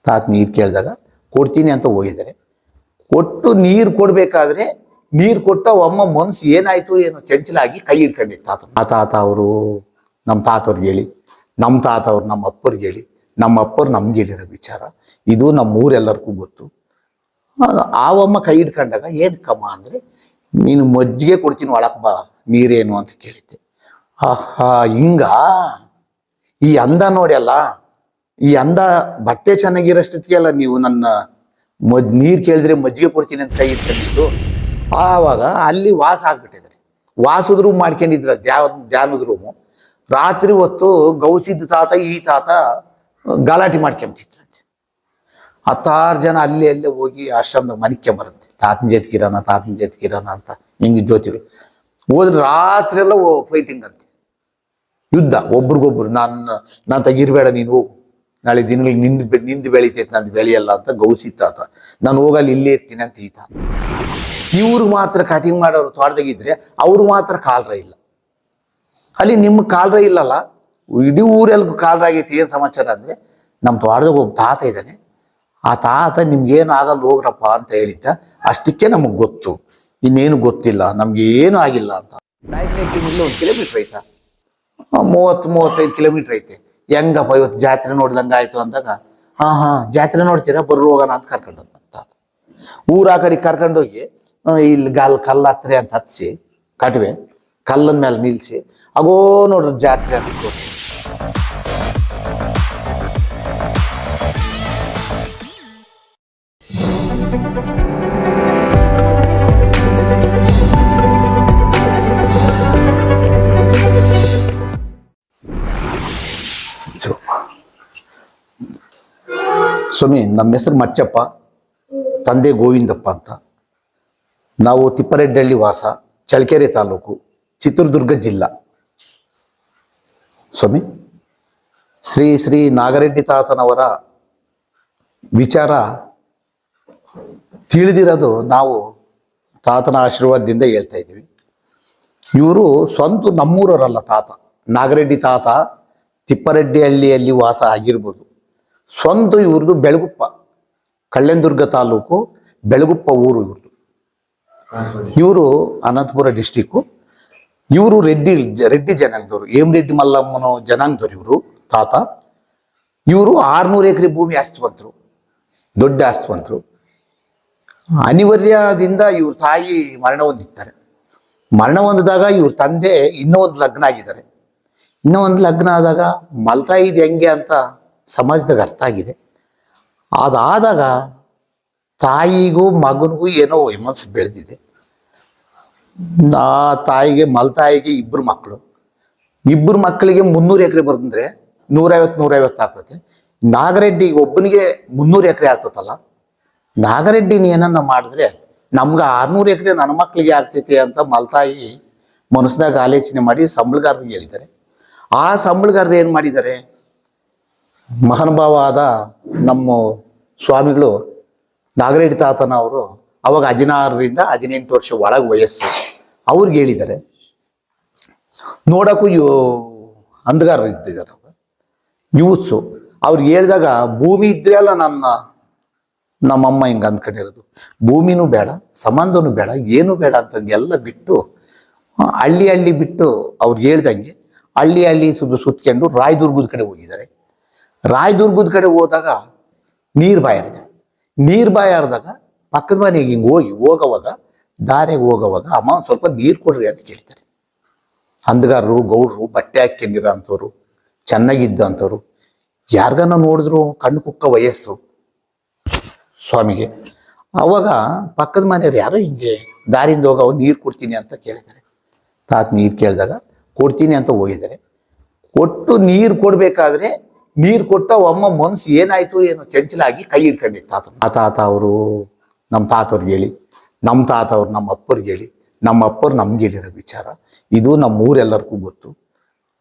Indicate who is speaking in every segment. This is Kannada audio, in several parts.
Speaker 1: ತಾತ ನೀರು ಕೇಳಿದಾಗ ಕೊಡ್ತೀನಿ ಅಂತ ಹೋಗಿದ್ದಾರೆ. ಕೊಟ್ಟು ನೀರು ಕೊಡಬೇಕಾದ್ರೆ ನೀರು ಕೊಟ್ಟ ಅಮ್ಮ ಮನಸ್ಸು ಏನಾಯ್ತು ಏನೋ ಚಂಚಲಾಗಿ ಕೈ ಹಿಡ್ಕೊಂಡಿತ್ತು ತಾತ. ಆ ತಾತ ಅವರು ನಮ್ಮ ತಾತವ್ರಿಗೆ ಹೇಳಿ, ನಮ್ಮ ತಾತ ಅವ್ರು ನಮ್ಮ ಅಪ್ಪವ್ರಿಗೆ ಹೇಳಿ, ನಮ್ಮ ಅಪ್ಪರು ನಮ್ಗೆ ಹೇಳಿರೋ ವಿಚಾರ ಇದು ನಮ್ಮ ಊರೆಲ್ಲರಿಗೂ ಗೊತ್ತು. ಆವಮ್ಮ ಕೈ ಹಿಡ್ಕೊಂಡಾಗ ಏನು ಕಮ್ಮ ಅಂದರೆ, ನೀನು ಮಜ್ಜಿಗೆ ಕೊಡ್ತೀನಿ ಒಳಕ್ಕೆ ಬಾ, ನೀರೇನು ಅಂತ ಕೇಳಿದ್ದೆ. ಆಹಾ, ಹಿಂಗ ಈ ಅಂದ ನೋಡಿ ಅಲ್ಲ, ಈ ಅಂದ ಬಟ್ಟೆ ಚೆನ್ನಾಗಿರೋಷ್ಟೊತ್ತಿಗೆ ಅಲ್ಲ ನೀವು ನನ್ನ ನೀರು ಕೇಳಿದ್ರೆ ಮಜ್ಜಿಗೆ ಕೊಡ್ತೀನಿ ಅಂತ ಕೈ ಇಟ್ಕೊಂಡಿದ್ದು. ಆವಾಗ ಅಲ್ಲಿ ವಾಸ ಆಗ್ಬಿಟ್ಟಿದ್ದಾರೆ. ವಾಸದ ರೂಮ್ ಮಾಡ್ಕೊಂಡಿದ್ರ ಧ್ಯಾನದ ರೂಮು. ರಾತ್ರಿ ಹೊತ್ತು ಗೌಸಿದ್ದ ತಾತ ಈ ತಾತ ಗಲಾಟೆ ಮಾಡ್ಕೊಂಬಿಟ್ಟಿದ್ರಂತೆ. 10 ಜನ ಅಲ್ಲಿ ಅಲ್ಲೇ ಹೋಗಿ ಆಶ್ರಮದಾಗ ಮನಿಕ್ಕೊಂಬರಂತೆ, ತಾತನ ಜೊತೆಗಿರೋಣ ಅಂತ ಹಿಂಗೆ ಜ್ಯೋತಿರು ಹೋದ್ರೆ ರಾತ್ರಿ ಎಲ್ಲ ಫೈಟಿಂಗ್ ಅಂತೆ, ಯುದ್ಧ ಒಬ್ರಿಗೊಬ್ರು. ನಾನು ತೆಗಿರ್ಬೇಡ, ನೀನು ಹೋಗು, ನಾಳೆ ದಿನಗಳಿಗೆ ನಿಂದು ಬೆಳಿತೈತೆ, ನಂದು ಬೆಳೆಯಲ್ಲ ಅಂತ ಗೌಸಿ ತಾತ. ನಾನು ಹೋಗಲ್ಲಿ ಇಲ್ಲೇ ಇರ್ತೀನಿ ಅಂತ ಈ ತಾತ. ಇವ್ರು ಮಾತ್ರ ಕಟಿಂಗ್ ಮಾಡೋರು ತೋಟದಾಗಿದ್ರೆ ಅವ್ರು ಮಾತ್ರ ಕಾಲ್ರ ಇಲ್ಲ. ಅಲ್ಲಿ ನಿಮ್ಮ ಕಾಲ್ರ ಇಲ್ಲಲ್ಲ, ಇಡೀ ಊರೆಲ್ಗೂ ಕಾಲ್ರ ಆಗೈತಿ. ಏನು ಸಮಾಚಾರ ಅಂದರೆ, ನಮ್ಮ ತೋಟದಾಗ ಒಬ್ಬ ತಾತ ಇದ್ದಾನೆ, ಆ ತಾತ ನಿಮ್ಗೇನು ಆಗಲ್ಲ ಹೋಗ್ರಪ್ಪ ಅಂತ ಹೇಳಿದ್ದ. ಅಷ್ಟಕ್ಕೆ ನಮಗೆ ಗೊತ್ತು, ಇನ್ನೇನು ಗೊತ್ತಿಲ್ಲ, ನಮ್ಗೆ ಏನು ಆಗಿಲ್ಲ ಅಂತ. ನಾಯಕನಹಟ್ಟಿನಿಂದ 1 ಕಿಲೋಮೀಟ್ರ್ ಐತಾ, 30-35 ಕಿಲೋಮೀಟ್ರ್ ಐತೆ. ಹೆಂಗಪ್ಪ ಇವತ್ತು ಜಾತ್ರೆ ನೋಡ್ದಂಗೆ ಆಯ್ತು ಅಂದಾಗ, ಹಾಂ ಜಾತ್ರೆ ನೋಡ್ತೀರಾ ಬರ್ರು ಹೋಗೋಣ ಅಂತ ಕರ್ಕೊಂಡೋದ ತಾತ. ಊರ ಆ ಕಡೆ ಕರ್ಕೊಂಡೋಗಿ ಇಲ್ಲಿ ಕಲ್ಲು ಹತ್ರಿ ಅಂತ ಹತ್ಸಿ, ಕಟ್ವೆ ಕಲ್ಲನ ಮೇಲೆ ನಿಲ್ಲಿಸಿ, ಆಗೋ ನೋಡ್ರಿ ಜಾತ್ರೆ ಅಂತ ತೋರಿಸಿ. ಸ್ವಾಮಿ, ನಮ್ಮ ಹೆಸರು ಮಚ್ಚಪ್ಪ, ತಂದೆ ಗೋವಿಂದಪ್ಪ ಅಂತ. ನಾವು ತಿಪ್ಪರೆಡ್ಡಹಳ್ಳಿ ವಾಸ, ಚಳ್ಳಕೆರೆ ತಾಲೂಕು, ಚಿತ್ರದುರ್ಗ ಜಿಲ್ಲಾ. ಸ್ವಾಮಿ, ಶ್ರೀ ನಾಗರೆಡ್ಡಿ ತಾತನವರ ವಿಚಾರ ತಿಳಿದಿರೋದು ನಾವು ತಾತನ ಆಶೀರ್ವಾದದಿಂದ ಹೇಳ್ತಾ ಇದ್ದೀವಿ. ಇವರು ಸ್ವಂತ ನಮ್ಮೂರವರಲ್ಲ ತಾತ. ನಾಗರೆಡ್ಡಿ ತಾತ ತಿಪ್ಪರೆಡ್ಡಿಹಳ್ಳಿಯಲ್ಲಿ ವಾಸ ಆಗಿರ್ಬೋದು. ಸ್ವಂತ ಇವ್ರದ್ದು ಬೆಳಗುಪ್ಪ, ಕಳ್ಳೆಂದುರ್ಗ ತಾಲೂಕು, ಬೆಳಗುಪ್ಪ ಊರು ಇವ್ರದ್ದು. ಇವರು ಅನಂತಪುರ ಡಿಸ್ಟಿಕ್ಕು. ಇವರು ರೆಡ್ಡಿ ಜನಾಂಗದವರು, ಹೇಮರೆಡ್ಡಿ ಮಲ್ಲಮ್ಮನ ಜನಾಂಗದವರು ಇವರು ತಾತ. ಇವರು 600 ಎಕರೆ ಭೂಮಿ ಆಸ್ತಿವಂತರು, ದೊಡ್ಡ ಆಸ್ತಿವಂತರು. ಅನಿವಾರ್ಯದಿಂದ ಇವ್ರ ತಾಯಿ ಮರಣ ಹೊಂದಿರ್ತಾರೆ. ಮರಣ ಹೊಂದಿದಾಗ ಇವ್ರ ತಂದೆ ಇನ್ನೂ ಒಂದು ಲಗ್ನ ಆಗಿದ್ದಾರೆ. ಇನ್ನೂ ಒಂದು ಲಗ್ನ ಆದಾಗ ಮಲ್ತಾಯಿದು ಹೆಂಗೆ ಅಂತ ಸಮಾಜದಾಗ ಅರ್ಥ ಆಗಿದೆ. ಅದಾದಾಗ ತಾಯಿಗೂ ಮಗನಿಗೂ ಏನೋ ವೈಮನಸ್ಸು ಬೆಳೆದಿದೆ. ಮಲ್ತಾಯಿಗೆ 2 ಮಕ್ಕಳು. 2 ಮಕ್ಕಳಿಗೆ 300 ಎಕರೆ ಬಂದರೆ 150 ಆಗ್ತದೆ. ನಾಗರೆಡ್ಡಿಗೆ ಒಬ್ಬನಿಗೆ 300 ಎಕರೆ ಆಗ್ತದಲ್ಲ. ನಾಗರೆಡ್ಡಿನ ಏನನ್ನ ಮಾಡಿದ್ರೆ ನಮ್ಗೆ 600 ಎಕರೆ ನನ್ನ ಮಕ್ಕಳಿಗೆ ಆಗ್ತೈತೆ ಅಂತ ಮಲ್ತಾಯಿ ಮನಸ್ಸಿನಾಗ ಆಲೋಚನೆ ಮಾಡಿ ಸಂಬಳಗಾರರಿಗೆ ಹೇಳಿದ್ದಾರೆ. ಆ ಸಂಬಳಗಾರರು ಏನು ಮಾಡಿದ್ದಾರೆ, ಮಹಾನುಭಾವ ಆದ ನಮ್ಮ ಸ್ವಾಮಿಗಳು ನಾಗರೆಡ್ಡಿ ತಾತನ ಅವರು ಅವಾಗ 16ರಿಂದ 18 ವರ್ಷ ಒಳಗೆ ವಯಸ್ಸು. ಅವ್ರಿಗೆ ಹೇಳಿದ್ದಾರೆ, ನೋಡೋಕ್ಕೂ ಅಂಧಗಾರರು ಇದ್ದಿದ್ದಾರೆ, ಯೂತ್ಸು. ಅವ್ರಿಗೆ ಹೇಳಿದಾಗ ಭೂಮಿ ಇದ್ರೆ ಅಲ್ಲ ನಮ್ಮಮ್ಮ ಹಿಂಗೆ ಅಂದ್ಕೊಂಡಿರೋದು, ಭೂಮಿನೂ ಬೇಡ, ಸಂಬಂಧನೂ ಬೇಡ, ಏನೂ ಬೇಡ ಅಂತಂದು ಎಲ್ಲ ಬಿಟ್ಟು ಹಳ್ಳಿ ಬಿಟ್ಟು ಅವ್ರಿಗೆ ಹೇಳ್ದಂಗೆ ಹಳ್ಳಿ ಸುತ್ಕೊಂಡು ರಾಯದುರ್ಗದ ಕಡೆ ಹೋಗಿದ್ದಾರೆ. ರಾಯದುರ್ಗದ ಕಡೆ ಹೋದಾಗ ನೀರು ಬಾಯ ಹರಿದಾಗ ಪಕ್ಕದ ಮನೆಗೆ ಹಿಂಗೆ ಹೋಗೋವಾಗ ದಾರಿಗೆ ಹೋಗೋವಾಗ, ಅಮ್ಮ ಒಂದು ಸ್ವಲ್ಪ ನೀರು ಕೊಡ್ರಿ ಅಂತ ಕೇಳ್ತಾರೆ. ಅಂಧಗಾರರು, ಗೌಡ್ರು, ಬಟ್ಟೆ ಹಾಕ್ಕೊಂಡಿರೋ ಅಂಥವ್ರು, ಚೆನ್ನಾಗಿದ್ದಂಥವ್ರು, ಯಾರಿಗನ್ನ ನೋಡಿದ್ರು ಕಣ್ಣು ಕುಕ್ಕ ವಯಸ್ಸು ಸ್ವಾಮಿಗೆ. ಅವಾಗ ಪಕ್ಕದ ಮನೆಯವ್ರು ಯಾರೋ ಹಿಂಗೆ ದಾರಿಯಿಂದ ಹೋಗೋ ನೀರು ಕೊಡ್ತೀನಿ ಅಂತ ಕೇಳಿದ್ದಾರೆ. ತಾತ ನೀರು ಕೇಳಿದಾಗ ಕೊಡ್ತೀನಿ ಅಂತ ಹೋಗಿದ್ದಾರೆ. ಕೊಟ್ಟು ನೀರು ಕೊಡಬೇಕಾದ್ರೆ ನೀರು ಕೊಟ್ಟ ಅಮ್ಮ ಮನಸ್ಸು ಏನಾಯ್ತು ಏನೋ ಚಂಚಲಾಗಿ ಕೈ ಹಿಡ್ಕೊಂಡಿತ್ತು ತಾತ. ಆ ತಾತ ಅವರು ನಮ್ಮ ತಾತವ್ರಿಗೆ ಹೇಳಿ, ನಮ್ಮ ತಾತ ಅವ್ರು ನಮ್ಮ ಅಪ್ಪವ್ರಿಗೆ ಹೇಳಿ, ನಮ್ಮ ಅಪ್ಪರು ನಮ್ಗೆ ಹೇಳಿರೋ ವಿಚಾರ ಇದು ನಮ್ಮ ಊರೆಲ್ಲರಿಗೂ ಗೊತ್ತು.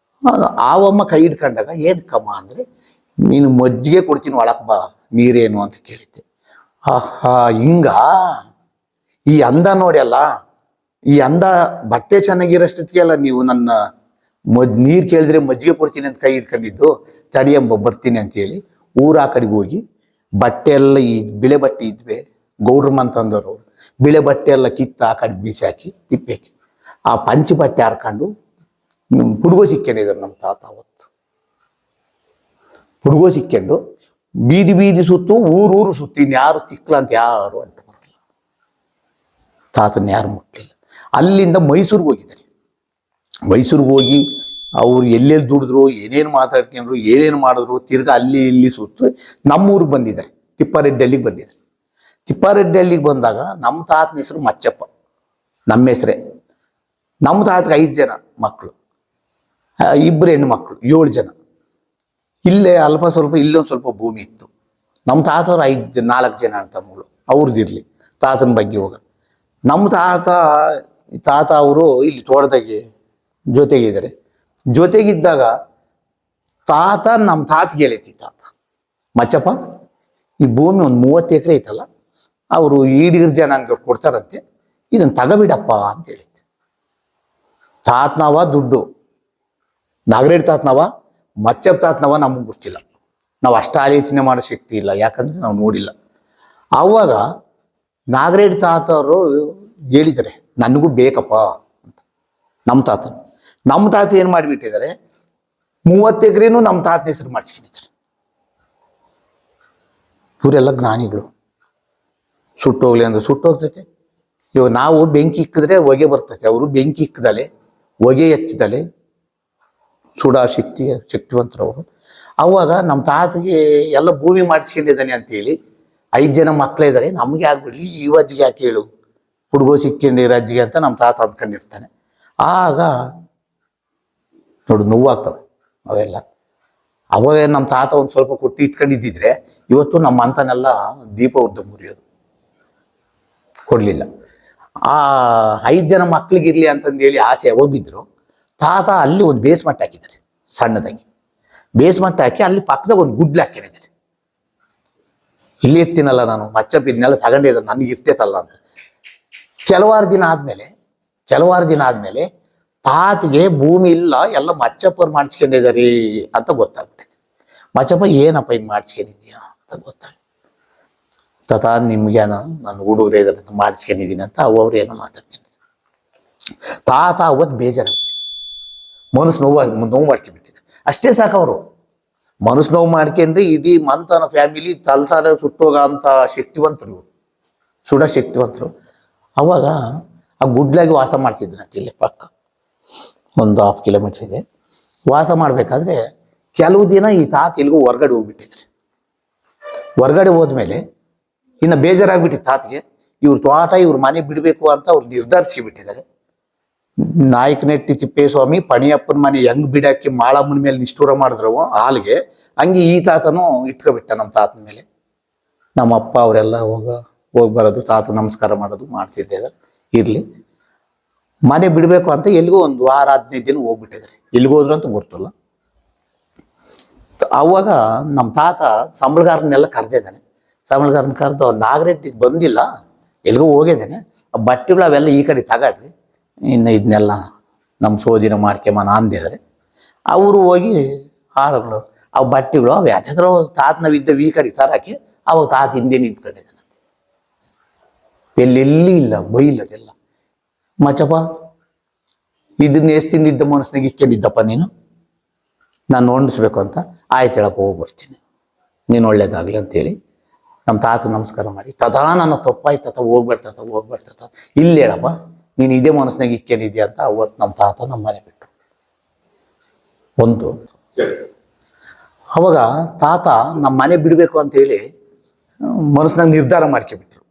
Speaker 1: ಆವಮ್ಮ ಕೈ ಹಿಡ್ಕೊಂಡಾಗ ಏನು ಕಮ್ಮ ಅಂದರೆ, ನೀನು ಮಜ್ಜಿಗೆ ಕೊಡ್ತೀನಿ ಒಳಕ್ಕೆ ಬಾ, ನೀರೇನು ಅಂತ ಕೇಳಿದ್ದೆ. ಆಹಾ, ಹಿಂಗ ಈ ಅಂದ ನೋಡಿ ಅಲ್ಲ, ಈ ಅಂದ ಬಟ್ಟೆ ಚೆನ್ನಾಗಿರೋಷ್ಟೊತ್ತಿಗೆ ಅಲ್ಲ ನೀವು ನನ್ನ ನೀರು ಕೇಳಿದ್ರೆ ಮಜ್ಜಿಗೆ ಕೊಡ್ತೀನಿ ಅಂತ ಕೈ ಹಿಡ್ಕೊಂಡಿದ್ದು. ತಡಿಯಂಬ ಬರ್ತೀನಿ ಅಂತೇಳಿ ಊರ ಆ ಕಡೆಗೆ ಹೋಗಿ ಬಟ್ಟೆ ಎಲ್ಲ ಈ ಬಿಳೆ ಬಟ್ಟೆ ಇದ್ವೆ, ಗೌಡ್ರಮ್ಮ ಅಂತಂದವರು ಬಿಳೆ ಬಟ್ಟೆ ಎಲ್ಲ ಕಿತ್ತು ಆ ಕಡೆ ಬೀಸಾಕಿ ತಿಪ್ಪೇಕಿ ಆ ಪಂಚಿ ಬಟ್ಟೆ ಹಾರ್ಕೊಂಡು ಪುಡ್ಗೋ ಸಿಕ್ಕೊಂಡಿದ್ರು ನಮ್ಮ ತಾತ. ಅವತ್ತು ಪುಡ್ಗೋ ಸಿಕ್ಕೊಂಡು ಬೀದಿ ಬೀದಿ ಸುತ್ತು ಊರೂರು ಸುತ್ತು, ಇನ್ಯಾರು ತಿಕ್ಲ ಅಂತ ಯಾರು ಅಂಟು ಬರಲಿಲ್ಲ. ತಾತನ ಯಾರು ಮುಟ್ಟಲಿಲ್ಲ. ಅಲ್ಲಿಂದ ಮೈಸೂರಿಗೆ ಹೋಗಿದ್ದಾರೆ. ಮೈಸೂರಿಗೆ ಹೋಗಿ ಅವ್ರು ಎಲ್ಲೆಲ್ಲಿ ದುಡಿದ್ರು, ಏನೇನು ಮಾತಾಡ್ಕೊಂಡ್ರು, ಏನೇನು ಮಾಡಿದ್ರು, ತಿರ್ಗಾ ಅಲ್ಲಿ ಇಲ್ಲಿ ಸುತ್ತು ನಮ್ಮೂರಿಗೆ ಬಂದಿದ್ದಾರೆ. ತಿಪ್ಪಾರೆಡ್ಡಿ ಬಂದಿದ್ದಾರೆ. ತಿಪ್ಪಾರೆಡ್ಡಿ ಬಂದಾಗ ನಮ್ಮ ತಾತನ ಹೆಸರು ಮಚ್ಚಪ್ಪ, ನಮ್ಮ ಹೆಸರೇ. ನಮ್ಮ ತಾತಗೆ 5 ಜನ ಮಕ್ಕಳು, 2 ಹೆಣ್ಣು ಮಕ್ಕಳು, 7 ಜನ. ಇಲ್ಲೇ ಅಲ್ಪ ಸ್ವಲ್ಪ ಇಲ್ಲೊಂದು ಸ್ವಲ್ಪ ಭೂಮಿ ಇತ್ತು. ನಮ್ಮ ತಾತವ್ರು 4 ಜನ ಅಂತ ಮಗಳು, ಅವ್ರದ್ದಿರಲಿ ತಾತನ ಬಗ್ಗೆ ಹೋಗ. ನಮ್ಮ ತಾತ ಅವರು ಇಲ್ಲಿ ತೋಟದಾಗೆ ಜೊತೆಗಿದ್ದಾರೆ. ಜೊತೆಗಿದ್ದಾಗ ತಾತ ನಮ್ಮ ತಾತಗೆ ಹೇಳೈತಿ, ತಾತ ಮಚ್ಚಪ್ಪ ಈ ಭೂಮಿ ಒಂದು 30 ಎಕರೆ ಐತಲ್ಲ, ಅವರು ಈಡಿಗರ ಜನಾಂಗದವ್ರು ಕೊಡ್ತಾರಂತೆ, ಇದನ್ನು ತಗೋಬಿಡಪ್ಪ ಅಂತ ಹೇಳಿತ್ತು. ತಾತನವ ದುಡ್ಡು, ನಾಗರೇಡ್ ತಾತನವ ಮಚ್ಚಪ್ಪ ತಾತನವ ನಮಗೆ ಗೊತ್ತಿಲ್ಲ. ನಾವು ಅಷ್ಟು ಆಲೋಚನೆ ಮಾಡೋ ಶಕ್ತಿ ಇಲ್ಲ, ಯಾಕಂದ್ರೆ ನಾವು ನೋಡಿಲ್ಲ. ಆವಾಗ ನಾಗರೇಡ್ ತಾತವರು ಹೇಳಿದ್ದಾರೆ ನನಗೂ ಬೇಕಪ್ಪ ಅಂತ. ನಮ್ಮ ತಾತ ಏನು ಮಾಡಿಬಿಟ್ಟಿದ್ದಾರೆ, 30 ಎಕರೆನೂ ನಮ್ಮ ತಾತನ ಹೆಸರು ಮಾಡಿಸ್ಕೊಂಡಿದ್ದಾರೆ. ಇವರೆಲ್ಲ ಜ್ಞಾನಿಗಳು. ಸುಟ್ಟೋಗ್ಲಿ ಅಂದ್ರೆ ಸುಟ್ಟೋಗ್ತೈತೆ. ಇವಾಗ ನಾವು ಬೆಂಕಿ ಇಕ್ಕಿದ್ರೆ ಹೊಗೆ ಬರ್ತೈತೆ, ಅವರು ಬೆಂಕಿ ಇಕ್ಕದಲೆ ಹೊಗೆ ಹೆಚ್ಚದಲೆ ಸುಡಾ ಶಕ್ತಿವಂತರವರು. ಅವಾಗ ನಮ್ಮ ತಾತಗೆ ಎಲ್ಲ ಭೂಮಿ ಮಾಡಿಸ್ಕೊಂಡಿದ್ದಾನೆ ಅಂತೇಳಿ 5 ಜನ ಮಕ್ಕಳಿದ್ದಾರೆ, ನಮಗೆ ಆಗ್ಬಿಡ್ಲಿ ಈ ಅಜ್ಜಿಗೆ ಯಾಕೆ ಹೇಳು, ಹುಡುಗೋ ಸಿಕ್ಕೊಂಡಿರೋ ಅಜ್ಜಿಗೆ ಅಂತ ನಮ್ಮ ತಾತ ಅಂದ್ಕೊಂಡಿರ್ತಾನೆ. ಆಗ ನೋಡು ನೋವಾಗ್ತವೆ ಅವೆಲ್ಲ. ಅವಾಗ ನಮ್ಮ ತಾತ ಒಂದು ಸ್ವಲ್ಪ ಕೊಟ್ಟು ಇಟ್ಕೊಂಡಿದ್ದಿದ್ರೆ ಇವತ್ತು ನಮ್ಮ ಅಂತನೆಲ್ಲ ದೀಪ ಉದ್ದ ಮುರಿಯೋದು. ಕೊಡಲಿಲ್ಲ. ಆ 5 ಜನ ಮಕ್ಳಿಗಿರ್ಲಿ ಅಂತಂದೇಳಿ ಆಸೆ ಯಾವಾಗ ಬಿದ್ದರು, ತಾತ ಅಲ್ಲಿ ಒಂದು ಬೇಸ್ಮಟ್ಟ ಹಾಕಿದ್ದಾರೆ, ಸಣ್ಣದಾಗಿ ಬೇಸ್ಮಟ್ಟ ಹಾಕಿ ಅಲ್ಲಿ ಪಕ್ಕದಾಗ ಒಂದು ಗುಡ್ಲು ಹಾಕಿದ್ದಾರೆ. ಇಲ್ಲಿ ಇರ್ತೀನಲ್ಲ ನಾನು, ಮಚ್ಚಪ್ಪ ಇದನ್ನೆಲ್ಲ ತಗೊಂಡಿದ್ದಾರೆ ನನಗೆ ಇರ್ತೈತಲ್ಲ ಅಂತ. ಕೆಲವಾರು ದಿನ ಆದ್ಮೇಲೆ ತಾತಿಗೆ ಭೂಮಿ ಇಲ್ಲ, ಎಲ್ಲ ಮಚ್ಚಪ್ಪರು ಮಾಡಿಸ್ಕೊಂಡಿದ್ದಾರೆ ಅಂತ ಗೊತ್ತಾಗ್ಬಿಟ್ಟೈತೆ. ಮಚ್ಚಪ್ಪ ಏನಪ್ಪ ಹಿಂಗೆ ಮಾಡಿಸ್ಕೊಂಡಿದ್ಯಾ ಅಂತ ಗೊತ್ತಾಗ, ತಾತ ನಿಮ್ಗೇನ ನಾನು ಹುಡುಗರೇ ಇದಾರೆ ಮಾಡಿಸ್ಕೊಂಡಿದ್ದೀನಿ ಅಂತ ಅವ್ರು ಏನೋ ಮಾತಾಡ್ಕೊಂಡಿದ್ರು. ತಾತ ಅವತ್ತು ಬೇಜಾರಾಗ್ಬಿಟ್ಟಿದೆ, ಮನಸ್ಸು ನೋವು ಮಾಡ್ಕೊಂಡ್ಬಿಟ್ಟಿದ್ರು. ಅಷ್ಟೇ ಸಾಕು, ಅವರು ಮನಸ್ಸು ನೋವು ಮಾಡ್ಕೊಂಡ್ರೆ ಇಡೀ ಮಂತನ ಫ್ಯಾಮಿಲಿ ತಲ್ತಾರೆ ಸುಟ್ಟೋಗ ಅಂತ ಶಕ್ತಿವಂತರು, ಸುಡ ಶಕ್ತಿವಂತರು. ಅವಾಗ ಆ ಗುಡ್ಲಾಗಿ ವಾಸ ಮಾಡ್ತಿದ್ರಂತೆ, ಇಲ್ಲಿ ಪಕ್ಕ ಒಂದು 1/2 ಕಿಲೋಮೀಟರ್ ಇದೆ. ವಾಸ ಮಾಡಬೇಕಾದ್ರೆ ಕೆಲವು ದಿನ ಈ ತಾತ ಇಲ್ಲಿಗೂ ಹೊರ್ಗಡೆ ಹೋಗ್ಬಿಟ್ಟಿದ್ರು. ಹೊರ್ಗಡೆ ಹೋದ್ಮೇಲೆ ಇನ್ನು ಬೇಜಾರಾಗ್ಬಿಟ್ಟಿತ್ತು ತಾತಿಗೆ. ಇವ್ರ ತೋಟ ಇವ್ರ ಮನೆ ಬಿಡಬೇಕು ಅಂತ ಅವ್ರು ನಿರ್ಧರಿಸ್ಬಿಟ್ಟಿದ್ದಾರೆ. ನಾಯಕನಹಟ್ಟಿ ತಿಪ್ಪೇಸ್ವಾಮಿ ಪಣಿಯಪ್ಪನ ಮನೆ ಹೆಂಗ್ ಬಿಡಾಕಿ ಮಾಳಮ್ಮನ ಮೇಲೆ ನಿಷ್ಠೂರ ಮಾಡಿದ್ರು ಹಾಲಿಗೆ, ಹಂಗೆ ಈ ತಾತನೂ ಇಟ್ಕೊಬಿಟ್ಟ ನಮ್ಮ ತಾತನ ಮೇಲೆ. ನಮ್ಮ ಅಪ್ಪ ಅವರೆಲ್ಲ ಹೋಗಿ ಬರೋದು, ತಾತ ನಮಸ್ಕಾರ ಮಾಡೋದು ಮಾಡ್ತಿದ್ದಾರೆ. ಇರಲಿ, ಮನೆ ಬಿಡಬೇಕು ಅಂತ ಎಲ್ಲಿಗೋ ಒಂದು ವಾರ 15 ದಿನ ಹೋಗ್ಬಿಟ್ಟಿದ್ದಾರೆ. ಎಲ್ಲಿಗೆ ಹೋದ್ರು ಅಂತ ಗೊತ್ತಿಲ್ಲ. ಅವಾಗ ನಮ್ಮ ತಾತ ಸಂಬಳಗಾರನ್ನೆಲ್ಲ ಕರೆದಿದ್ದಾನೆ. ಸಂಬಳಗಾರನ ಕರೆದು ನಾಗರೆಡ್ಡಿ ಬಂದಿಲ್ಲ, ಎಲ್ಲಿಗೋ ಹೋಗಿದ್ದಾನೆ, ಆ ಬಟ್ಟೆಗಳು ಅವೆಲ್ಲ ಈ ಕಡೆ ತಗೊಳ್ರಿ, ಇನ್ನು ಇದನ್ನೆಲ್ಲ ನಮ್ಮ ಸೋದಿನ ಮಾಡ್ಕೆಮನ ಅಂದಿದ್ದಾರೆ. ಅವರು ಹೋಗಿ ಆಳುಗಳು ಆ ಬಟ್ಟೆಗಳು ಅವು ಯಾವ್ದಾದ್ರು ತಾತನವಿದ್ದ ಈ ಕಡೆ ತರಕ್ಕೆ, ಅವಾಗ ತಾತ ಹಿಂದೆ ನಿಂತ್ಕೊಂಡಿದ್ದಾನಂತೆ. ಎಲ್ಲೆಲ್ಲಿ ಇಲ್ಲ, ಬೈಲದೆಲ್ಲ. ಮಚ್ಚಪ್ಪ ಇದನ್ನ ಎಷ್ಟು ತಿಂದಿದ್ದ ಮನಸ್ಸಿನಾಗ ಇಕ್ಕೊಂಡಿದ್ದಪ್ಪ ನೀನು, ನಾನು ಹೊಂಡಿಸ್ಬೇಕು ಅಂತ. ಆಯ್ತು ಹೇಳಪ್ಪ, ಹೋಗ್ಬರ್ತೀನಿ, ನೀನು ಒಳ್ಳೇದಾಗಲಿ ಅಂತೇಳಿ ನಮ್ಮ ತಾತ ನಮಸ್ಕಾರ ಮಾಡಿ, ತದಾ ನನ್ನ ತಪ್ಪಾಯ್ತು ತಾತ, ಹೋಗ್ಬೇಡ್ತಾತ ಇಲ್ಲಿ ಹೇಳಪ್ಪ, ನೀನು ಇದೇ ಮನಸ್ಸಿನಾಗ ಇಕ್ಕೊಂಡಿದ್ಯಾ ಅಂತ. ಅವತ್ತು ನಮ್ಮ ತಾತ ನಮ್ಮ ಮನೆ ಬಿಟ್ಟು ಒಂದು. ಅವಾಗ ತಾತ ನಮ್ಮ ಮನೆ ಬಿಡಬೇಕು ಅಂತೇಳಿ ಮನಸ್ಸಿನಾಗ ನಿರ್ಧಾರ ಮಾಡ್ಕೊಬಿಟ್ರು.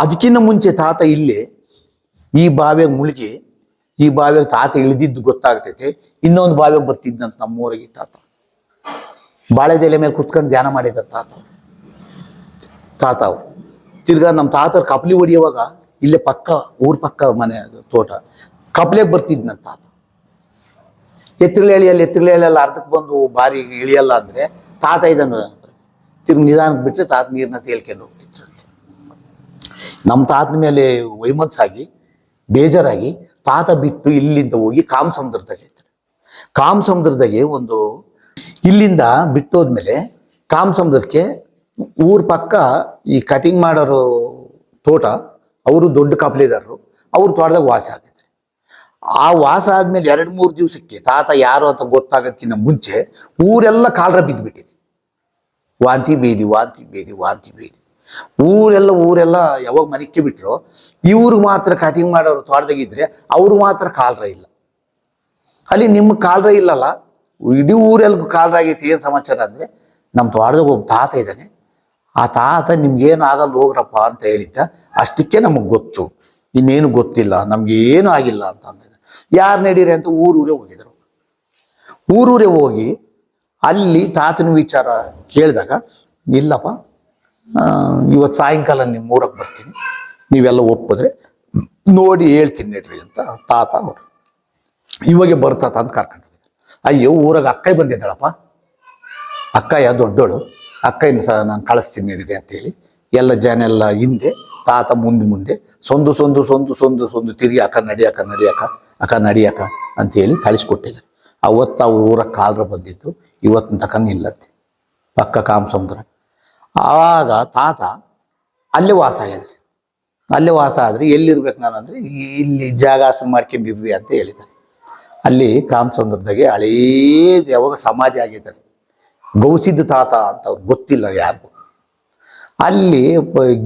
Speaker 1: ಅದಕ್ಕಿಂತ ಮುಂಚೆ ತಾತ ಇಲ್ಲಿ ಈ ಬಾವಿಯಾಗ ಮುಳುಗಿ, ಈ ಬಾವಿಯಾಗ ತಾತ ಇಳಿದಿದ್ದು ಗೊತ್ತಾಗ್ತೈತೆ. ಇನ್ನೊಂದು ಬಾವಿಯಾಗ ಬರ್ತಿದ್ದಂತ ನಮ್ಮೂರಿಗೆ ತಾತ. ಬಾಳೆದೆಲೆ ಮೇಲೆ ಕುತ್ಕೊಂಡು ಧ್ಯಾನ ಮಾಡಿದ್ದಾರೆ ತಾತ. ತಿರ್ಗಾ ನಮ್ಮ ತಾತರ ಕಪ್ಲಿ ಹೊಡಿಯುವಾಗ ಇಲ್ಲೇ ಪಕ್ಕ ಊರ್ ಪಕ್ಕ ಮನೆ ತೋಟ, ಕಪ್ಲಿಗೆ ಬರ್ತಿದ್ನಂತ ತಾತ. ಎತ್ತುಗಳು ಅರ್ಧಕ್ಕೆ ಬಂದು ಬಾರಿ ಇಳಿಯಲ್ಲ ಅಂದ್ರೆ ತಾತ ಇದನ್ನು ತಿರ್ಗಿ ನಿಧಾನಕ್ಕೆ ಬಿಟ್ಟರೆ ತಾತ ನೀರನ್ನ ತೇಲ್ಕೊಂಡು ಹೋಗ್ತಿದ್ರು. ನಮ್ಮ ತಾತನ ಮೇಲೆ ವೈಮನಸ್ಸಾಗಿ ಬೇಜಾರಾಗಿ ತಾತ ಬಿಟ್ಟು ಇಲ್ಲಿಂದ ಹೋಗಿ ಕಾಮಸಮುದ್ರದಾಗ ಇರ್ತಾರೆ. ಕಾಮಸಮುದ್ರದಾಗೆ ಒಂದು ಇಲ್ಲಿಂದ ಬಿಟ್ಟೋದ್ಮೇಲೆ ಕಾಮಸಮುದ್ರಕ್ಕೆ ಊರ್ ಪಕ್ಕ ಈ ಕಟಿಂಗ್ ಮಾಡೋರು ತೋಟ, ಅವರು ದೊಡ್ಡ ಕಪ್ಲಿದಾರರು, ಅವ್ರ ತೋಟದಾಗ ವಾಸ ಆಗಿದ್ರು. ಆ ವಾಸ ಆದ್ಮೇಲೆ 2-3 ದಿವಸಕ್ಕೆ ತಾತ ಯಾರು ಅಂತ ಗೊತ್ತಾಗೋದಕ್ಕಿಂತ ಮುಂಚೆ ಊರೆಲ್ಲ ಕಾಲರ ಬಿದ್ದುಬಿಟ್ಟಿದೆ. ವಾಂತಿ ಬೇದಿ ವಾಂತಿ ಬೇದಿ ವಾಂತಿ ಬೇದಿ. ಊರೆಲ್ಲ ಯಾವಾಗ ಮನಿಕ್ಕೆ ಬಿಟ್ರು, ಇವ್ರಿಗೆ ಮಾತ್ರ ಕಟಿಂಗ್ ಮಾಡೋರು ತೋಟದಾಗಿದ್ರೆ ಅವ್ರು ಮಾತ್ರ ಕಾಲರ ಇಲ್ಲ. ಅಲ್ಲಿ ನಿಮ್ಮ ಕಾಲರ ಇಲ್ಲಲ್ಲ, ಇಡೀ ಊರೆಲ್ಗೂ ಕಾಲರ ಆಗೈತಿ. ಏನು ಸಮಾಚಾರ ಅಂದರೆ, ನಮ್ಮ ತೋಟದಾಗ ಒಬ್ಬ ತಾತ ಇದ್ದಾನೆ, ಆ ತಾತ ನಿಮ್ಗೇನು ಆಗಲ್ಲ ಹೋಗ್ರಪ್ಪ ಅಂತ ಹೇಳಿದ್ದ. ಅಷ್ಟಕ್ಕೆ ನಮಗೆ ಗೊತ್ತು, ಇನ್ನೇನು ಗೊತ್ತಿಲ್ಲ, ನಮ್ಗೆ ಏನು ಆಗಿಲ್ಲ ಅಂತ ಅಂದಿದ್ದ. ಯಾರು ನಡೀರಿ ಅಂತ ಊರೂರೇ ಹೋಗಿದ್ರು. ಊರೂರೇ ಹೋಗಿ ಅಲ್ಲಿ ತಾತನ ವಿಚಾರ ಕೇಳಿದಾಗ, ಇಲ್ಲಪ್ಪ ಇವತ್ತು ಸಾಯಂಕಾಲ ನಿಮ್ಮ ಊರಿಗೆ ಬರ್ತೀನಿ, ನೀವೆಲ್ಲ ಒಪ್ಪಿದ್ರೆ ನೋಡಿ ಹೇಳ್ತೀನಿ ನಡ್ರಿ ಅಂತ ತಾತ ಅವರು ಇವಾಗೆ ಬರ್ತಾತ ಅಂತ ಕರ್ಕೊಂಡು ಹೋಗಿದ್ರು. ಅಯ್ಯೋ ಊರಾಗ ಅಕ್ಕಯ್ಯ ಬಂದಿದ್ದಾಳಪ್ಪ, ಅಕ್ಕಯ್ಯ ದೊಡ್ಡೋಳು, ಅಕ್ಕಯ್ಯನ ಸಹ ನಾನು ಕಳಿಸ್ತೀನಿ ನಡೀರಿ ಅಂತೇಳಿ ಎಲ್ಲ ಜನ ಎಲ್ಲ ಹಿಂದೆ, ತಾತ ಮುಂದೆ ಸೊಂದು ತಿರುಗಿ ಅಕ್ಕ ನಡಿಯಕ್ಕ ಅಂತೇಳಿ ಕಳಿಸ್ಕೊಟ್ಟಿದ್ರು. ಅವತ್ತು ಅವ್ರ ಊರಾಗ ಕಾಲರ ಬಂದಿತ್ತು, ಇವತ್ತಿನ ತಕ್ಕ ಇಲ್ಲಂತೆ ಪಕ್ಕ ಕಾಮಸಮುದ್ರ. ಆವಾಗ ತಾತ ಅಲ್ಲೇ ವಾಸ ಆಗಿದ್ರಿ. ಅಲ್ಲೇ ವಾಸ ಆದರೆ ಎಲ್ಲಿರ್ಬೇಕು ನಾನು ಅಂದರೆ, ಇಲ್ಲಿ ಜಾಗಾಸನ ಮಾಡ್ಕೊಂಡಿದ್ವಿ ಅಂತ ಹೇಳಿದ್ದಾರೆ. ಅಲ್ಲಿ ಕಾಮಸಮುದ್ರದಾಗೆ ಹಳೇದು ಯಾವಾಗ ಸಮಾಧಿ ಆಗಿದ್ದಾರೆ, ಗೌಸಿದ್ದ ತಾತ ಅಂತ ಅವ್ರಿಗೆ ಗೊತ್ತಿಲ್ಲ ಯಾರಿಗೂ. ಅಲ್ಲಿ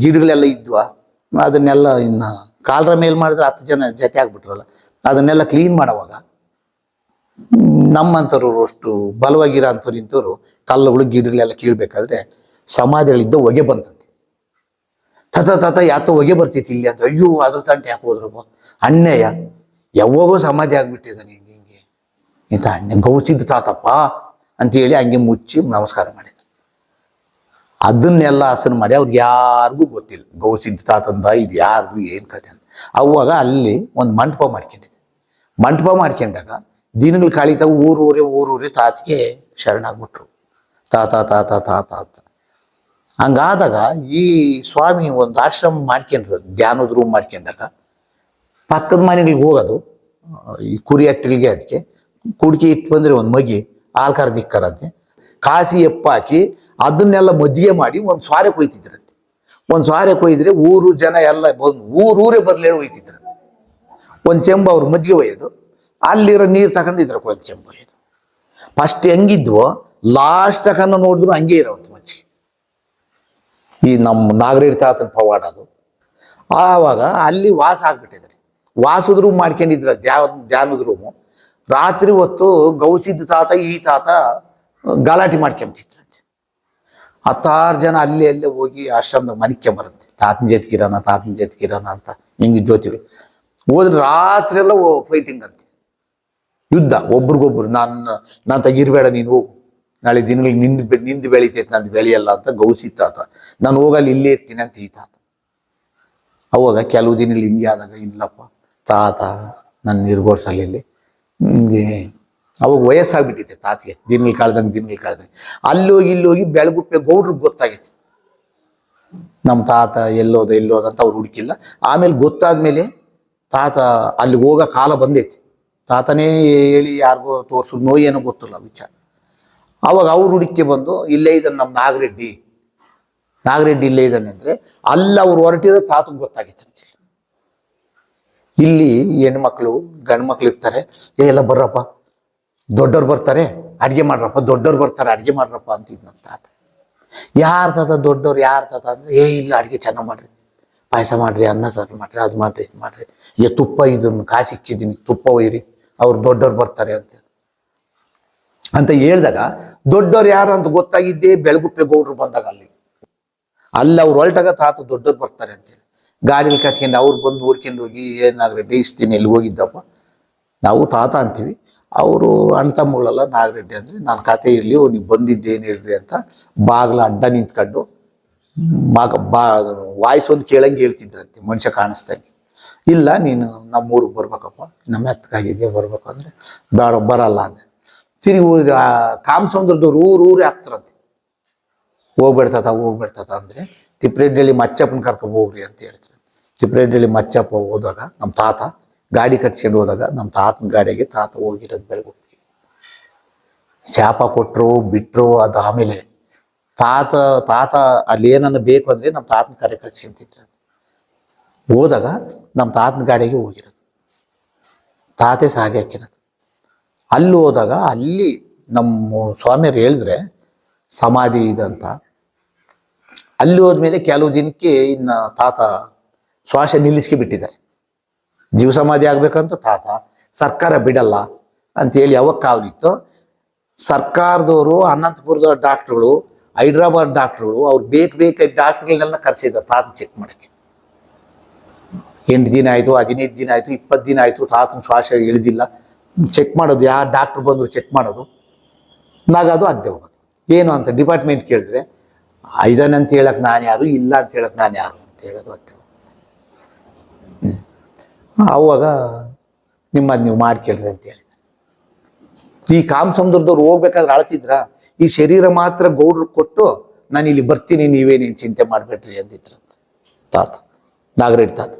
Speaker 1: ಗಿಡಗಳೆಲ್ಲ ಇದ್ವಾ, ಅದನ್ನೆಲ್ಲ ಇನ್ನು ಕಾಲರ ಮೇಲೆ ಮಾಡಿದ್ರೆ 10 ಜನ ಜೊತೆ ಆಗ್ಬಿಟ್ರಲ್ಲ, ಅದನ್ನೆಲ್ಲ ಕ್ಲೀನ್ ಮಾಡೋವಾಗ ನಮ್ಮಂಥವ್ರು ಅಷ್ಟು ಬಲವಾಗಿರೋ ಅಂಥವ್ರು ಇಂಥವ್ರು ಕಲ್ಲುಗಳು ಗಿಡಗಳೆಲ್ಲ ಕೀಳ್ಬೇಕಾದ್ರೆ ಸಮಾಧಿಗಳಿದ್ದ ಹೊಗೆ ಬಂತಂತೆ. ತಾತ ಯಾತ ಹೊಗೆ ಬರ್ತೈತಿ ಇಲ್ಲಿ ಅಂತ. ಅಯ್ಯೋ ಅದ್ರ ತಂಟೆ ಯಾಕೆ ಹೋದ್ರಪ್ಪ, ಅಣ್ಣಯ್ಯ ಯಾವಾಗೋ ಸಮಾಧಿ ಆಗ್ಬಿಟ್ಟಿದ್ದಾನೆ ಹಿಂಗೆ ಇಂಥ ಅಣ್ಣೆ ಗೌಸಿದ್ದ ತಾತಪ್ಪ ಅಂತೇಳಿ ಹಂಗೆ ಮುಚ್ಚಿ ನಮಸ್ಕಾರ ಮಾಡಿದ್ರು. ಅದನ್ನೆಲ್ಲ ಹಸನು ಮಾಡಿ ಅವ್ರಿಗೆ ಯಾರಿಗೂ ಗೊತ್ತಿಲ್ಲ ಗೌಸಿದ್ದ ತಾತಂದ ಇದು ಯಾರಿಗೂ ಏನು ಕತೆ ಅಂತ. ಅವಾಗ ಅಲ್ಲಿ ಒಂದು ಮಂಟಪ ಮಾಡ್ಕೊಂಡಾಗ ದಿನಗಳು ಕಳೀತಾವ, ಊರೂರೇ ತಾತಿಗೆ ಶರಣಾಗ್ಬಿಟ್ರು, ತಾತ ಅಂತ. ಹಂಗಾದಾಗ ಈ ಸ್ವಾಮಿ ಒಂದು ಆಶ್ರಮ ಮಾಡ್ಕೊಂಡ್ರು, ಧ್ಯಾನದ ರೂಮ್ ಮಾಡ್ಕೊಂಡಾಗ ಪಕ್ಕದ ಮನೆಗಳಿಗೆ ಹೋಗೋದು, ಈ ಕುರಿ ಅಟ್ಟಿಗೆ ಅದಕ್ಕೆ ಕುಡ್ಕಿ ಇಟ್ಟು ಬಂದರೆ ಒಂದು ಮಗಿ ಹಾಲು ಕರೆದಿಕ್ಕರಂತೆ, ಕಾಸಿ ಎಪ್ಪಾಕಿ ಅದನ್ನೆಲ್ಲ ಮಜ್ಜಿಗೆ ಮಾಡಿ ಒಂದು ಸ್ವಾರೆ ಕೊಯ್ತಿದ್ರಂತೆ. ಒಂದು ಸ್ವಾರೆ ಕೊಯ್ದ್ರೆ ಊರು ಜನ ಎಲ್ಲ ಬಂದು ಊರೇ ಬರ್ಲೇಳಿ ಒಯ್ತಿದ್ರಂತೆ. ಒಂದು ಚೆಂಬು ಅವ್ರು ಮಜ್ಜಿಗೆ ಒಯ್ಯೋದು, ಅಲ್ಲಿರೋ ನೀರು ತಗೊಂಡಿದ್ರು ಒಂದು ಚೆಂಬು ಒಯ್ಯೋದು. ಫಸ್ಟ್ ಹೆಂಗಿದ್ವೋ ಲಾಸ್ಟ್ ತಗೊಂಡು ನೋಡಿದ್ರು ಹಂಗೆ ಇರೋವಂಥ ಮಜ್ಜಿಗೆ. ಈ ನಮ್ಮ ನಾಗರೇಡಿ ತಾತನ ಪವಾಡ ಅದು. ಆವಾಗ ಅಲ್ಲಿ ವಾಸ ಆಗ್ಬಿಟ್ಟಿದ್ದಾರೆ. ವಾಸದ ರೂಮ್ ಮಾಡ್ಕೊಂಡಿದ್ರ ಧ್ಯಾನದ ರೂಮು. ರಾತ್ರಿ ಹೊತ್ತು ಗೌಸಿದ್ದ ತಾತ ಈ ತಾತ ಗಲಾಟೆ ಮಾಡ್ಕೊಂಬಿಟ್ಟಿದ್ರಂತೆ. 10 ಜನ ಅಲ್ಲೇ ಹೋಗಿ ಆಶ್ರಮದಾಗ ಮನಿಕ್ಕೊಂಬರಂತೆ, ತಾತನ ಜೊತೆಗಿರೋಣ ಅಂತ ಹಿಂಗೆ ಜ್ಯೋತಿಗಳು ಹೋದ್ರೆ ರಾತ್ರಿ ಎಲ್ಲ ಫೈಟಿಂಗ್ ಅಂತೆ, ಯುದ್ಧ ಒಬ್ರಿಗೊಬ್ರು. ನಾನು ತೆಗಿರ್ಬೇಡ, ನೀನು ಹೋಗು, ನಾಳೆ ದಿನಗಳಿಗೆ ನಿಂದು ಬೆಳಿತೈತೆ, ನಂದು ಬೆಳೆಯಲ್ಲ ಅಂತ ಗೌಸಿದ್ದ ತಾತ. ನಾನು ಹೋಗಲ್ಲಿ ಇಲ್ಲೇ ಇರ್ತೀನಿ ಅಂತ ಈ ತಾತ. ಅವಾಗ ಕೆಲವು ದಿನಗಳು ಹಿಂಗೆ ಆದಾಗ, ಇಲ್ಲಪ್ಪ ತಾತ ನನ್ನ ನಿರ್ಗೋಡ್ಸಲ್ಲ ಇಲ್ಲಿ ಹಿಂಗೆ. ಅವಾಗ ವಯಸ್ಸಾಗ್ಬಿಟ್ಟಿದೆ ತಾತಿಗೆ, ದಿನಗಳು ಕಳ್ದಂಗೆ ಇಲ್ಲಿ ಹೋಗಿ ಬೆಳಗುಪ್ಪೆ ಗೌಡ್ರಿಗೆ ಗೊತ್ತಾಗೈತೆ ನಮ್ಮ ತಾತ ಎಲ್ಲೋದ ಅಂತ ಅವ್ರು ಹುಡುಕಿಲ್ಲ. ಆಮೇಲೆ ಗೊತ್ತಾದ್ಮೇಲೆ ತಾತ ಅಲ್ಲಿಗೆ ಹೋಗೋ ಕಾಲ ಬಂದೈತಿ. ತಾತನೇ ಹೇಳಿ ಯಾರಿಗೋ ತೋರಿಸೋದು ನೋಯೇನೋ ಗೊತ್ತಿಲ್ಲ ವಿಚಾರ. ಅವಾಗ ಅವ್ರು ಹುಡುಕಿ ಬಂದು, ಇಲ್ಲೇ ಇದ್ದಾನೆ ನಮ್ಮ ನಾಗರೆಡ್ಡಿ ಇಲ್ಲೇ ಇದ್ದಾನೆ ಅಂದರೆ, ಅಲ್ಲಿ ಅವ್ರು ಹೊರಟಿರೋ ತಾತಗೆ ಗೊತ್ತಾಗಿತ್ತು. ಇಲ್ಲಿ ಹೆಣ್ಮಕ್ಳು ಗಂಡು ಮಕ್ಳು ಇರ್ತಾರೆ, ಎಲ್ಲ ಬರ್ರಪ್ಪ ದೊಡ್ಡವ್ರು ಬರ್ತಾರೆ ಅಡುಗೆ ಮಾಡ್ರಪ್ಪ, ಅಡುಗೆ ಮಾಡ್ರಪ್ಪ ಅಂತಿದ್ ನಮ್ಮ ತಾತ. ಯಾರು ತಾತ ದೊಡ್ಡವ್ರು, ಯಾರು ತಾತ ಅಂದರೆ, ಇಲ್ಲ ಅಡುಗೆ ಚೆನ್ನಾಗಿ ಮಾಡ್ರಿ, ಪಾಯಸ ಮಾಡ್ರಿ, ಅನ್ನ ಸಾರು ಮಾಡ್ರಿ, ಅದು ಮಾಡ್ರಿ, ಇದು ಮಾಡ್ರಿ, ತುಪ್ಪ ಇದನ್ನು ಕಾಸಿಕ್ಕಿದ್ದೀನಿ, ತುಪ್ಪ ಒಯ್ಯಿರಿ, ಅವ್ರು ದೊಡ್ಡವ್ರು ಬರ್ತಾರೆ ಅಂತ ಹೇಳಿದಾಗ, ದೊಡ್ಡವ್ರು ಯಾರು ಅಂತ ಗೊತ್ತಾಗಿದ್ದೇ ಬೆಳಗುಪ್ಪೆ ಗೌಡ್ರು ಬಂದಾಗ ಅಲ್ಲಿ ಅವ್ರು ಹೊರಟಾಗ ತಾತ ದೊಡ್ಡವ್ರು ಬರ್ತಾರೆ ಅಂತೇಳಿ ಗಾಡಿಲಿ ಕಟ್ಕೊಂಡು ಅವ್ರು ಬಂದು ನೋಡ್ಕೊಂಡು ಹೋಗಿ, ನಾಗರೆಡ್ಡಿ ಇಷ್ಟಿನ ಎಲ್ಲಿ ಹೋಗಿದ್ದಪ್ಪ, ನಾವು ತಾತ ಅಂತೀವಿ, ಅವರು ಅಣ್ಣ ತಮ್ಮಗಳೆಲ್ಲ ನಾಗರೆಡ್ಡಿ ಅಂದರೆ, ನಾನು ಕತೆ ಇರಲಿ ನೀವು ಬಂದಿದ್ದೇನು ಹೇಳ್ರಿ ಅಂತ ಬಾಗಿಲ ಅಡ್ಡ ನಿಂತ್ಕೊಂಡು ವಾಯ್ಸ್ ಒಂದು ಕೇಳಂಗೆ ಹೇಳ್ತಿದ್ರಂತೆ ಮನುಷ್ಯ ಕಾಣಿಸ್ದಂಗೆ. ಇಲ್ಲ ನೀನು ನಮ್ಮೂರಿಗೆ ಬರ್ಬೇಕಪ್ಪ, ನಮ್ಮ ಎತ್ತಗಾಗಿದ್ದೆ ಬರ್ಬೇಕು ಅಂದರೆ, ಬೇಡ ಬರಲ್ಲ ಅಂದೆ. ಸಿರಿ ಊರಿಗೆ ಕಾಮಸಮುದ್ರದವ್ರು ಊರೇ ಹತ್ರಂತೆ. ಹೋಗ್ಬಿಡ್ತಾತ ಅಂದರೆ, ತಿಪ್ಪರೆಡ್ಡಿಯಲ್ಲಿ ಮಚ್ಚಪ್ಪನ ಕರ್ಕೊಂಡು ಹೋಗ್ರಿ ಅಂತ ಹೇಳ್ತಾರೆ. ತಿಪ್ಪರೆಡ್ಡಿಯಲ್ಲಿ ಮಚ್ಚಪ್ಪ ಹೋದಾಗ ನಮ್ಮ ತಾತ ಗಾಡಿ ಕಟ್ಸ್ಕೊಂಡು ಹೋದಾಗ ನಮ್ಮ ತಾತನ ಗಾಡಿಗೆ ತಾತ ಹೋಗಿರೋದು ಬೆಳಗುಪ್ಪಿ. ಶಾಪ ಕೊಟ್ಟರು ಬಿಟ್ಟರು, ಅದು ಆಮೇಲೆ ತಾತ ತಾತ ಅಲ್ಲಿ ಏನನ್ನ ಬೇಕು ಅಂದರೆ ನಮ್ಮ ತಾತನ ಕರೆ ಕಳ್ಸ್ಕೊಂತಿದ್ರು. ಹೋದಾಗ ನಮ್ಮ ತಾತನ ಗಾಡಿಗೆ ಹೋಗಿರೋದು, ತಾತೆ ಸಾಗಿ ಹಾಕಿರೋದು. ಅಲ್ಲಿ ಹೋದಾಗ ಅಲ್ಲಿ ನಮ್ಮ ಸ್ವಾಮಿಯರು ಹೇಳಿದ್ರೆ ಸಮಾಧಿ ಇದಂತ. ಅಲ್ಲಿ ಹೋದ್ಮೇಲೆ ಕೆಲವು ದಿನಕ್ಕೆ ಇನ್ನು ತಾತ ಶ್ವಾಸ ನಿಲ್ಲಿಸ್ಕೆ ಬಿಟ್ಟಿದ್ದಾರೆ. ಜೀವ ಸಮಾಧಿ ಆಗ್ಬೇಕಂತ ತಾತ ಸರ್ಕಾರ ಬಿಡಲ್ಲ ಅಂತೇಳಿ ಯಾವಾಗ ಕಾವಲಿತ್ತು. ಸರ್ಕಾರದವರು ಅನಂತಪುರದ ಡಾಕ್ಟ್ರುಗಳು, ಹೈದ್ರಾಬಾದ್ ಡಾಕ್ಟ್ರುಗಳು, ಅವ್ರು ಬೇಕಾಗಿ ಡಾಕ್ಟ್ರುಗಳನ್ನೆಲ್ಲ ಕರೆಸಿದ್ದಾರೆ ತಾತನ ಚೆಕ್ ಮಾಡೋಕ್ಕೆ. 8 ದಿನ ಆಯಿತು, 15 ದಿನ ಆಯಿತು, 20 ದಿನ ಆಯಿತು, ತಾತನ ಶ್ವಾಸ ಇಳಿದಿಲ್ಲ. ಚೆಕ್ ಮಾಡೋದು, ಯಾರು ಡಾಕ್ಟ್ರು ಬಂದು ಚೆಕ್ ಮಾಡೋದು, ನಾಗದು ಅದ್ದೇ ಹೋಗೋದು. ಏನು ಅಂತ ಡಿಪಾರ್ಟ್ಮೆಂಟ್ ಕೇಳಿದ್ರೆ ಇದನ್ನ ಅಂತ ಹೇಳಕ್ಕೆ ನಾನು ಯಾರು, ಇಲ್ಲ ಅಂತ ಹೇಳಕ್ಕೆ ನಾನು ಯಾರು ಅಂತ ಹೇಳೋದು ಅತ್ತೆ. ಅವಾಗ ನಿಮ್ಮದು ನೀವು ಮಾಡ್ಕೇಳ್ರಿ ಅಂತ ಹೇಳಿದ್ರು. ಈ ಕಾಮಸಮುದ್ರದವ್ರು ಹೋಗ್ಬೇಕಾದ್ರೆ ಅಳ್ತಿದ್ರ, ಈ ಶರೀರ ಮಾತ್ರ ಗೌಡ್ರು ಕೊಟ್ಟು ನಾನು ಇಲ್ಲಿ ಬರ್ತೀನಿ, ನೀವೇನೇನು ಚಿಂತೆ ಮಾಡಬೇಡ್ರಿ ಅಂದಿದ್ರಂತ ತಾತ, ನಾಗರೆಡ್ಡಿ ತಾತ.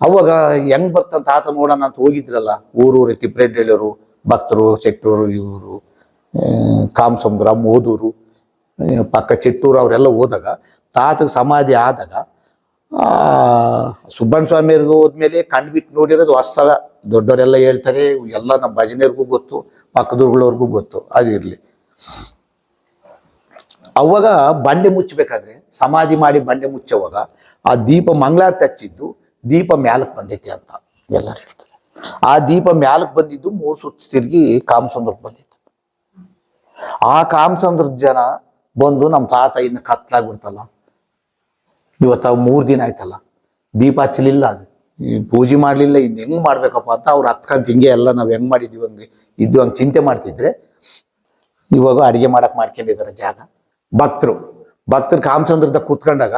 Speaker 1: ಅವಾಗ ಹೆಂಗ್ ಬರ್ತಾನೆ ತಾತ ನೋಡೋಣ ಅಂತ ಹೋಗಿದ್ರಲ್ಲ, ಊರೂರು ತಿಪ್ಪರೆಡ್ಡಿಯವರು, ಭಕ್ತರು, ಚೆಟ್ಟೂರು, ಇವರು ಕಾಮಸಮುದ್ರ, ಮೋದೂರು, ಪಕ್ಕ ಚಿಟ್ಟೂರು ಅವರೆಲ್ಲ ಹೋದಾಗ ತಾತಗೆ ಸಮಾಧಿ ಆದಾಗ ಸುಬ್ಬಣ್ಣ ಸ್ವಾಮಿಯವ್ರಿಗೆ ಹೋದ್ಮೇಲೆ ಕಣ್ಬಿಟ್ಟು ನೋಡಿರೋದು ವಾಸ್ತವ. ದೊಡ್ಡವರೆಲ್ಲ ಹೇಳ್ತಾರೆ, ಎಲ್ಲ ನಮ್ಮ ಭಜನೆಯವ್ರಿಗೂ ಗೊತ್ತು, ಪಕ್ಕದೂರುಗಳವ್ರಿಗೂ ಗೊತ್ತು. ಅದಿರಲಿ. ಅವಾಗ ಬಂಡೆ ಮುಚ್ಚಬೇಕಾದ್ರೆ, ಸಮಾಧಿ ಮಾಡಿ ಬಂಡೆ ಮುಚ್ಚೋವಾಗ ಆ ದೀಪ ಮಂಗಳಾರತಿ ಹಚ್ಚಿದ್ದು ದೀಪ ಮ್ಯಾಲಕ್ಕೆ ಬಂದೈತಿ ಅಂತ ಎಲ್ಲರೂ ಹೇಳ್ತಾರೆ. ಆ ದೀಪ ಮ್ಯಾಲಕ್ಕೆ ಬಂದಿದ್ದು 3 ಸುತ್ತು ತಿರುಗಿ ಕಾಮಸಮುದ್ರಕ್ಕೆ ಬಂದಿತ್ತು. ಆ ಕಾಮಸಮುದ್ರದ ಜನ ಬಂದು ನಮ್ಮ ತಾತ ಇನ್ನು ಕತ್ಲಾಗ್ಬಿಡ್ತಲ್ಲ, ಇವತ್ತು 3 ದಿನ ಆಯ್ತಲ್ಲ, ದೀಪ ಹಚ್ಚಲಿಲ್ಲ, ಪೂಜೆ ಮಾಡಲಿಲ್ಲ, ಇನ್ನು ಹೆಂಗೆ ಮಾಡ್ಬೇಕಪ್ಪ ಅಂತ ಅವ್ರು ಹತ್ಕಂತ ಹಿಂಗೆ ಎಲ್ಲ ನಾವು ಹೆಂಗೆ ಮಾಡಿದ್ದೀವಿ ಹಂಗೆ ಇದ್ದು ಹಂಗೆ ಚಿಂತೆ ಮಾಡ್ತಿದ್ರೆ, ಇವಾಗ ಅಡುಗೆ ಮಾಡಕ್ಕೆ ಮಾಡ್ಕೊಂಡಿದ್ದಾರೆ ಜಾಗ. ಭಕ್ತರು ಕಾಮಸಮುದ್ರದ ಕೂತ್ಕೊಂಡಾಗ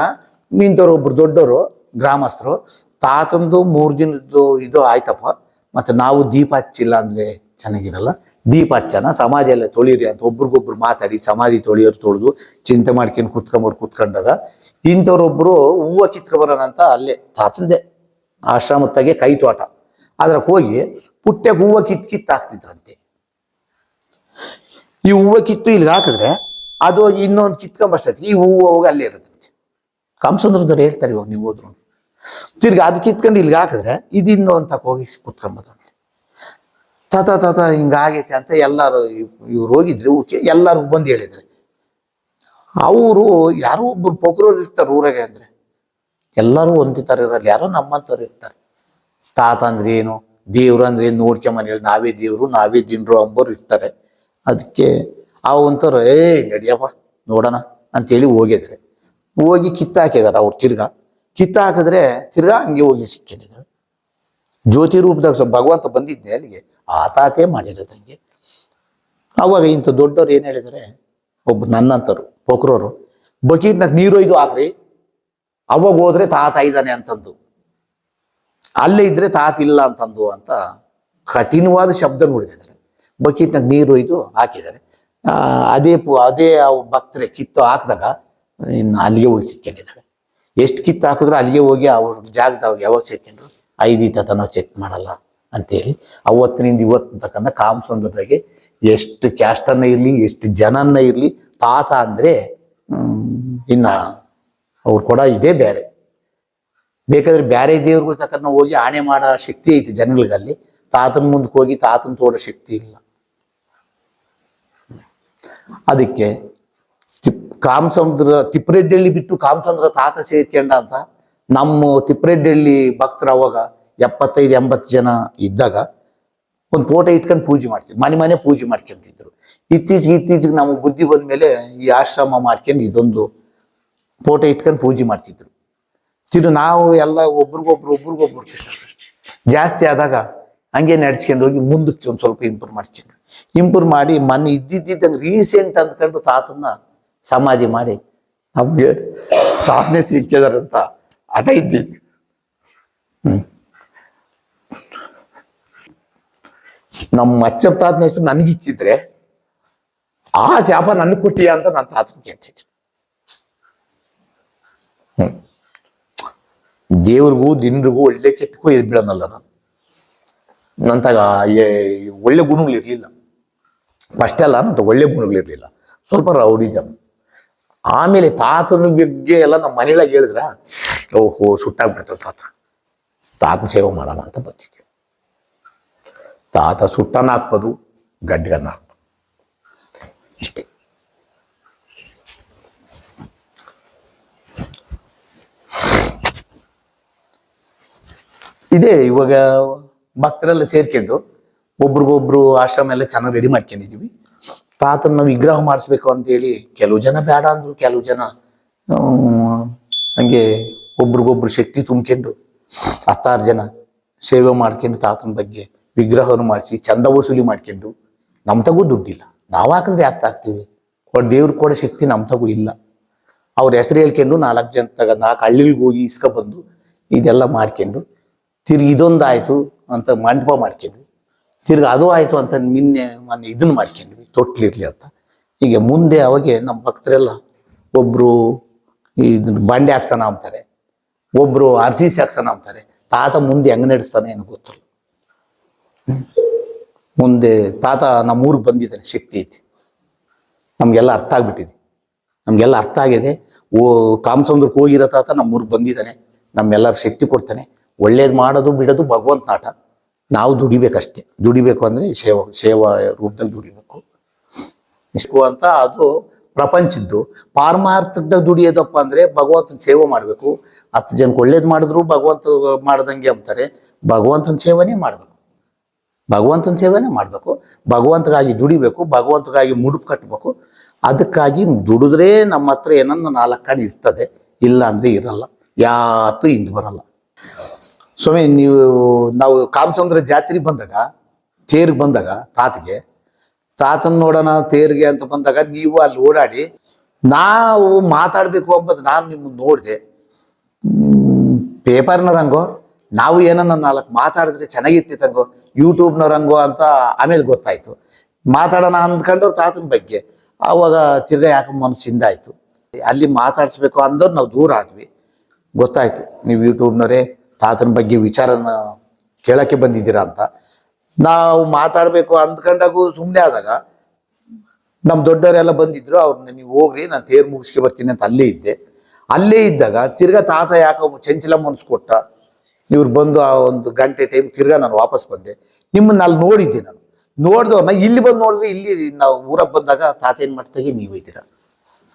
Speaker 1: ನಿಂತವ್ರು ಒಬ್ರು ದೊಡ್ಡವರು ಗ್ರಾಮಸ್ಥರು, ತಾತಂದು 3 ದಿನದ್ದು ಇದು ಆಯ್ತಪ್ಪ, ಮತ್ತು ನಾವು ದೀಪ ಹಚ್ಚಿಲ್ಲ ಅಂದರೆ ಚೆನ್ನಾಗಿರಲ್ಲ, ದೀಪ ಹಚ್ಚನ ಸಮಾಧಿ ಎಲ್ಲ ತೊಳಿರಿ ಅಂತ ಒಬ್ರಿಗೊಬ್ರು ಮಾತಾಡಿ ಸಮಾಧಿ ತೊಳೆದು ಚಿಂತೆ ಮಾಡ್ಕೊಂಡು ಕೂತ್ಕೊಂಡಾಗ ಇಂಥವ್ರೊಬ್ರು ಹೂವು ಕಿತ್ಕೊಬರೋಣ ಅಂತ ಅಲ್ಲೇ ತಾತಂದೆ ಆಶ್ರಮತ್ತಾಗೆ ಕೈ ತೋಟ ಅದ್ರಕ್ಕೆ ಹೋಗಿ ಪುಟ್ಟೆಗೆ ಹೂವು ಕಿತ್ತು ಹಾಕ್ತಿದ್ರಂತೆ. ಈ ಹೂವು ಕಿತ್ತು ಇಲ್ಲಿಗೆ ಹಾಕಿದ್ರೆ ಅದು ಇನ್ನೊಂದು ಕಿತ್ಕೊಂಬಷ್ಟೈತಿ, ಈ ಹೂವು ಹೋಗಿ ಅಲ್ಲೇ ಇರುತ್ತಂತೆ. ಕಾಮಸಮುದ್ರದವ್ರು ಹೇಳ್ತಾರೆ, ಇವಾಗ ನೀವು ಹೋದ್ರು ತಿರ್ಗಿ ಅದು ಕಿತ್ಕೊಂಡು ಇಲ್ಲಿಗೆ ಹಾಕಿದ್ರೆ ಇದು ಇನ್ನೊಂದು ತಕ ಹೋಗಿ ಕುತ್ಕೊಂಬದಂತೆ. ತಾತ ಹಿಂಗಾಗೈತೆ ಅಂತ ಎಲ್ಲರೂ ಇವ್ರು ಹೋಗಿದ್ರು, ಎಲ್ಲರೂ ಬಂದು ಹೇಳಿದ್ರೆ, ಅವರು ಯಾರೋ ಒಬ್ಬರು ಪೊಗರೋರು ಇರ್ತಾರೆ ಊರಾಗೆ. ಅಂದರೆ ಎಲ್ಲರೂ ಒಂದೇ ಥರ ಇರಲ್ಲ, ಯಾರೋ ನಮ್ಮಂಥವ್ರು ಇರ್ತಾರೆ. ತಾತ ಅಂದ್ರೆ ಏನು, ದೇವ್ರು ಅಂದ್ರೆ ಏನು ನೋಡ್ಕೊಂಬನಿ ಹೇಳಿ, ನಾವೇ ದೇವರು ನಾವೇ ದಿನರು ಅಂಬೋರು ಇರ್ತಾರೆ. ಅದಕ್ಕೆ ಒಂಥರ ನಡಿಯಪ್ಪ ನೋಡೋಣ ಅಂತೇಳಿ ಹೋಗಿದ್ರೆ, ಹೋಗಿ ಕಿತ್ತಾಕಿದಾರೆ ಅವ್ರು. ಕಿತ್ತ ಹಾಕಿದ್ರೆ ತಿರ್ಗಾ ಹಂಗೆ ಹೋಗಿ ಸಿಕ್ಕೊಂಡಿದ್ದಾರೆ. ಜ್ಯೋತಿ ರೂಪದಾಗ ಭಗವಂತ ಬಂದಿದ್ದೆ ಅಲ್ಲಿಗೆ, ಆ ತಾತೇ ಮಾಡಿರೋದಂಗೆ. ಅವಾಗ ಇಂಥ ದೊಡ್ಡವ್ರು ಏನು ಹೇಳಿದರೆ, ಒಬ್ಬ ನನ್ನಂತರು ಪೊಕ್ರೋರು, ಬಕೀಟ್ನಾಗ ನೀರೊಯ್ದು ಹಾಕ್ರಿ, ಅವಾಗ ಹೋದ್ರೆ ತಾತ ಇದ್ದಾನೆ ಅಂತಂದು, ಅಲ್ಲೇ ಇದ್ರೆ ತಾತ ಇಲ್ಲ ಅಂತಂದು ಅಂತ ಕಠಿಣವಾದ ಶಬ್ದ ನೋಡಿದ್ದಾರೆ. ಬಕೀಟ್ನಾಗ ನೀರೊಯ್ದು ಹಾಕಿದ್ದಾರೆ. ಅದೇ ಭಕ್ತರೆ ಕಿತ್ತು ಹಾಕಿದಾಗ ಇನ್ನು ಅಲ್ಲಿಗೆ ಹೋಗಿ ಸಿಕ್ಕೊಂಡಿದ್ದಾವೆ. ಎಷ್ಟು ಕಿತ್ತು ಹಾಕಿದ್ರು ಅಲ್ಲಿಗೆ ಹೋಗಿ ಅವ್ರ ಜಾಗದಾಗ ಯಾವಾಗ ಸಿಕ್ಕೊಂಡ್ರು 5 ತಾತ ನಾವು ಚೆಕ್ ಮಾಡಲ್ಲ ಅಂತೇಳಿ ಅವತ್ತಿನಿಂದ ಇವತ್ತಿನ ತಕ್ಕಂಥ ಕಾಮಸಮುದ್ರದಾಗೆ ಎಷ್ಟು ಕ್ಯಾಸ್ಟನ್ನ ಇರಲಿ, ಎಷ್ಟು ಜನನ್ನ ಇರಲಿ, ತಾತ ಅಂದರೆ ಇನ್ನು ಅವ್ರು ಕೂಡ ಇದೇ ಬೇರೆ. ಬೇಕಾದ್ರೆ ಬೇರೆ ದೇವ್ರುಗಳ ತಕ್ಕ ನಾವು ಹೋಗಿ ಆಣೆ ಮಾಡೋ ಶಕ್ತಿ ಐತಿ ಜನಗಳಿಗಲ್ಲಿ, ತಾತನ ಮುಂದಕ್ಕೆ ಹೋಗಿ ತಾತನ ತೋಡೋ ಶಕ್ತಿ ಇಲ್ಲ. ಅದಕ್ಕೆ ಕಾಮಸಮುದ್ರ ತಿಪ್ಪರೆಡ್ಡಿಯಲ್ಲಿ ಬಿಟ್ಟು ಕಾಮಸಮುದ್ರ ತಾತ ಸೇರ್ಕೊಂಡ ಅಂತ ನಮ್ಮ ತಿಪ್ಪರೆಡ್ಡಿಯಲ್ಲಿ ಭಕ್ತರು ಅವಾಗ 75-80 ಜನ ಇದ್ದಾಗ ಒಂದು ಫೋಟೋ ಇಟ್ಕೊಂಡು ಪೂಜೆ ಮಾಡ್ತೀವಿ, ಮನೆ ಪೂಜೆ ಮಾಡ್ಕೊಂತಿದ್ರು. ಇತ್ತೀಚೆಗೆ ನಮಗೆ ಬುದ್ಧಿ ಬಂದ ಮೇಲೆ ಈ ಆಶ್ರಮ ಮಾಡ್ಕೊಂಡು ಇದೊಂದು ಫೋಟೋ ಇಟ್ಕೊಂಡು ಪೂಜೆ ಮಾಡ್ತಿದ್ರು. ನಾವು ಎಲ್ಲ ಒಬ್ರಿಗೊಬ್ರು ಜಾಸ್ತಿ ಆದಾಗ ಹಂಗೆ ನಡೆಸ್ಕೊಂಡು ಹೋಗಿ ಮುಂದಕ್ಕೆ ಒಂದು ಸ್ವಲ್ಪ ಇಂಪ್ರೂವ್ ಮಾಡಿ ಮೊನ್ನೆ ಇದ್ದಿದ್ದಂಗೆ ರೀಸೆಂಟ್ ಅಂದ್ಕೊಂಡು ತಾತನ್ನ ಸಮಾಧಿ ಮಾಡಿ ನಮಗೆ ತಾತನೇ ಸಿಕ್ಕಿದಾರಂತ ಹಠ ಇದ್ದೀವಿ. ನಮ್ಮ ಅಚ್ಚಪ್ಪ ತಾತನ ಹೆಸರು ನನಗಿಕ್ಕಿದ್ರೆ ಆ ಶಾಪ ನನಗೆ ಕೊಟ್ಟಿಯ ಅಂತ ನಾನು ತಾತನ ಕೇಳ್ತಿದ್ದೆ. ದೇವ್ರಿಗೂ ದಿನರಿಗೂ ಒಳ್ಳೆ ಕೆಟ್ಟಕ್ಕೂ ಇದ್ಬಿಡೋನಲ್ಲ ನಾನು. ನಂತಾಗ ಒಳ್ಳೆ ಗುಣಗಳಿರ್ಲಿಲ್ಲ. ಫಸ್ಟ್ ಅಲ್ಲ ನಂತ ಒಳ್ಳೆ ಗುಣಗಳಿರ್ಲಿಲ್ಲ, ಸ್ವಲ್ಪ ರೌಡಿಜಮ್. ಆಮೇಲೆ ತಾತನ ಬಗ್ಗೆ ಎಲ್ಲ ನಮ್ಮ ಮನೆಯೊಳಗೆ ಹೇಳಿದ್ರ ಓಹೋ ಸುಟ್ಟಾಗ್ಬಿಡ್ತಾವ ತಾತನ ಸೇವೆ ಮಾಡೋಣ ಅಂತ ಬಂದಿದ್ವಿ. ತಾತ ಸುಟ್ಟನ ಹಾಕ್ಬೋದು, ಗಡ್ಗನ್ನ ಹಾಕ್ಬೋದು, ಇಷ್ಟೇ. ಇದೇ ಇವಾಗ ಭಕ್ತರೆಲ್ಲ ಸೇರ್ಕೊಂಡು ಒಬ್ರಿಗೊಬ್ರು ಆಶ್ರಮ ಎಲ್ಲ ಚೆನ್ನಾಗಿ ರೆಡಿ ಮಾಡ್ಕೊಂಡಿದೀವಿ. ತಾತನ ವಿಗ್ರಹ ಮಾಡಿಸ್ಬೇಕು ಅಂತೇಳಿ ಕೆಲವು ಜನ ಬೇಡ ಅಂದ್ರು, ಕೆಲವು ಜನ ಹಂಗೆ ಒಬ್ರಿಗೊಬ್ರು ಶಕ್ತಿ ತುಂಬ್ಕೊಂಡು 10 ಜನ ಸೇವೆ ಮಾಡ್ಕೊಂಡು ತಾತನ ಬಗ್ಗೆ ವಿಗ್ರಹವನ್ನು ಮಾಡಿಸಿ ಚಂದ ವಸೂಲಿ ಮಾಡ್ಕೊಂಡು. ನಮ್ಮ ತಗೂ ದುಡ್ಡಿಲ್ಲ, ನಾವು ಹಾಕಿದ್ರೆ ಯಾಕೆ ಹಾಕ್ತೀವಿ, ದೇವ್ರು ಕೊಡೋ ಶಕ್ತಿ ನಮ್ಮ ತಗೂ ಇಲ್ಲ. ಅವ್ರ ಹೆಸರು ಹೇಳ್ಕೊಂಡು 4 ಜನ 4 ಹಳ್ಳಿಗೆ ಹೋಗಿ ಇಸ್ಕೊಬಂದು ಇದೆಲ್ಲ ಮಾಡ್ಕೊಂಡು ತಿರ್ಗಿ ಇದೊಂದು ಆಯ್ತು ಅಂತ ಮಂಟಪ ಮಾಡ್ಕೊಂಡ್ವಿ. ತಿರ್ಗಿ ಅದು ಆಯ್ತು ಅಂತ ಮೊನ್ನೆ ಇದನ್ನ ಮಾಡ್ಕೊಂಡ್ವಿ, ತೊಟ್ಲಿರ್ಲಿ ಅಂತ. ಹೀಗೆ ಮುಂದೆ ಅವಾಗೆ ನಮ್ಮ ಭಕ್ತರೆಲ್ಲ ಒಬ್ರು ಇದನ್ನ ಬಂಡೆ ಹಾಕ್ಸೋಣ ಅಂತಾರೆ, ಒಬ್ರು RCC ಹಾಕ್ಸೋಣ ಅಂತಾರೆ. ತಾತ ಮುಂದೆ ಹೆಂಗ್ ನಡೆಸ್ತಾನೆ ಏನು ಗೊತ್ತಿಲ್ಲ. ಮುಂದೆ ತಾತ ನಮ್ಮೂರಿಗೆ ಬಂದಿದ್ದಾನೆ, ಶಕ್ತಿ ಐತಿ, ನಮ್ಗೆಲ್ಲ ಅರ್ಥ ಆಗ್ಬಿಟ್ಟಿದೆ, ನಮ್ಗೆಲ್ಲ ಅರ್ಥ ಆಗಿದೆ. ಕಾಮಸಮುದ್ರಕ್ಕೆ ಹೋಗಿರೋ ತಾತ ನಮ್ಮೂರಿಗೆ ಬಂದಿದ್ದಾನೆ, ನಮ್ಮೆಲ್ಲರ ಶಕ್ತಿ ಕೊಡ್ತಾನೆ. ಒಳ್ಳೇದು ಮಾಡೋದು ಬಿಡೋದು ಭಗವಂತನ ಆಟ, ನಾವು ದುಡಿಬೇಕಷ್ಟೇ. ದುಡಿಬೇಕು ಅಂದರೆ ಸೇವಾ ರೂಪದಲ್ಲಿ ದುಡಿಬೇಕು ಇಷ್ಟು ಅಂತ. ಅದು ಪ್ರಪಂಚದ್ದು. ಪಾರಮಾರ್ಥದಾಗ ದುಡಿಯೋದಪ್ಪ ಅಂದರೆ ಭಗವಂತನ ಸೇವೆ ಮಾಡಬೇಕು. 10 ಜನಕ್ಕೆ ಒಳ್ಳೇದು ಮಾಡಿದ್ರು ಭಗವಂತ ಮಾಡ್ದಂಗೆ ಅಂತಾರೆ. ಭಗವಂತನ ಸೇವನೆ ಮಾಡಬೇಕು, ಭಗವಂತನ ಸೇವನೆ ಮಾಡಬೇಕು, ಭಗವಂತಗಾಗಿ ದುಡಿಬೇಕು, ಭಗವಂತಗಾಗಿ ಮುಡುಪು ಕಟ್ಟಬೇಕು. ಅದಕ್ಕಾಗಿ ದುಡಿದ್ರೆ ನಮ್ಮ ಹತ್ರ ಏನನ್ನ 4 ಕಣ್ ಇರ್ತದೆ, ಇಲ್ಲ ಅಂದರೆ ಇರಲ್ಲ, ಯಾವತ್ತೂ ಹಿಂದೆ ಬರಲ್ಲ. ಸ್ವಾಮಿ ನಾವು ಕಾಮಸಮುದ್ರ ಜಾತ್ರೆಗೆ ಬಂದಾಗ, ತೇರಿಗೆ ಬಂದಾಗ ತಾತನ ನೋಡೋಣ ತೇರಿಗೆ ಅಂತ ಬಂದಾಗ ನೀವು ಅಲ್ಲಿ ಓಡಾಡಿ ನಾವು ಮಾತಾಡಬೇಕು ಅಂಬದು ನಾನು ನಿಮ್ಮನ್ನು ನೋಡಿದೆ. ಪೇಪರ್ನವರಂಗೋ ನಾವು ಏನನ್ನ 4 ಮಾತಾಡಿದ್ರೆ ಚೆನ್ನಾಗಿರ್ತಿತ್ತಂಗೋ, ಯೂಟ್ಯೂಬ್ನವರಂಗೋ ಅಂತ ಆಮೇಲೆ ಗೊತ್ತಾಯ್ತು. ಮಾತಾಡೋಣ ಅಂದ್ಕೊಂಡವ್ರು ತಾತನ ಬಗ್ಗೆ. ಆವಾಗ ತಿರ್ಗಾ ಯಾಕೆ ಮನಸ್ಸಿಂದ ಆಯ್ತು, ಅಲ್ಲಿ ಮಾತಾಡಿಸ್ಬೇಕು ಅಂದವ್ರು ನಾವು ದೂರ ಆದ್ವಿ. ಗೊತ್ತಾಯ್ತು ನೀವು ಯೂಟ್ಯೂಬ್ನವರೇ ತಾತನ ಬಗ್ಗೆ ವಿಚಾರನ ಕೇಳಕ್ಕೆ ಬಂದಿದ್ದೀರಾ ಅಂತ. ನಾವು ಮಾತಾಡಬೇಕು ಅಂದ್ಕೊಂಡಾಗೂ ಸುಮ್ಮನೆ ಆದಾಗ ನಮ್ಮ ದೊಡ್ಡವರೆಲ್ಲ ಬಂದಿದ್ರು. ಅವ್ರನ್ನ ನೀವು ಹೋಗ್ರಿ, ನಾನು ತೇರು ಮುಗಿಸ್ಕೆ ಬರ್ತೀನಿ ಅಂತ ಅಲ್ಲೇ ಇದ್ದಾಗ ತಿರ್ಗಾ ತಾತ ಯಾಕೋ ಚಂಚಲ ಮನ್ಸ್ಕೊಟ್ಟ. ಇವ್ರು ಬಂದು ಆ 1 ಗಂಟೆ ಟೈಮ್ ತಿರ್ಗಾ ನಾನು ವಾಪಸ್ ಬಂದೆ. ನಿಮ್ಮನ್ನ ಅಲ್ಲಿ ನೋಡಿದ್ದೆ. ನಾನು ನೋಡಿದವ್ರನ್ನ ಇಲ್ಲಿ ಬಂದು ನೋಡಿದ್ರೆ, ಇಲ್ಲಿ ನಾವು ಊರಾಗ ಬಂದಾಗ ತಾತ ಏನು ಮಾಡ್ತಾಗೆ ನೀವು ಇದ್ದೀರಾ.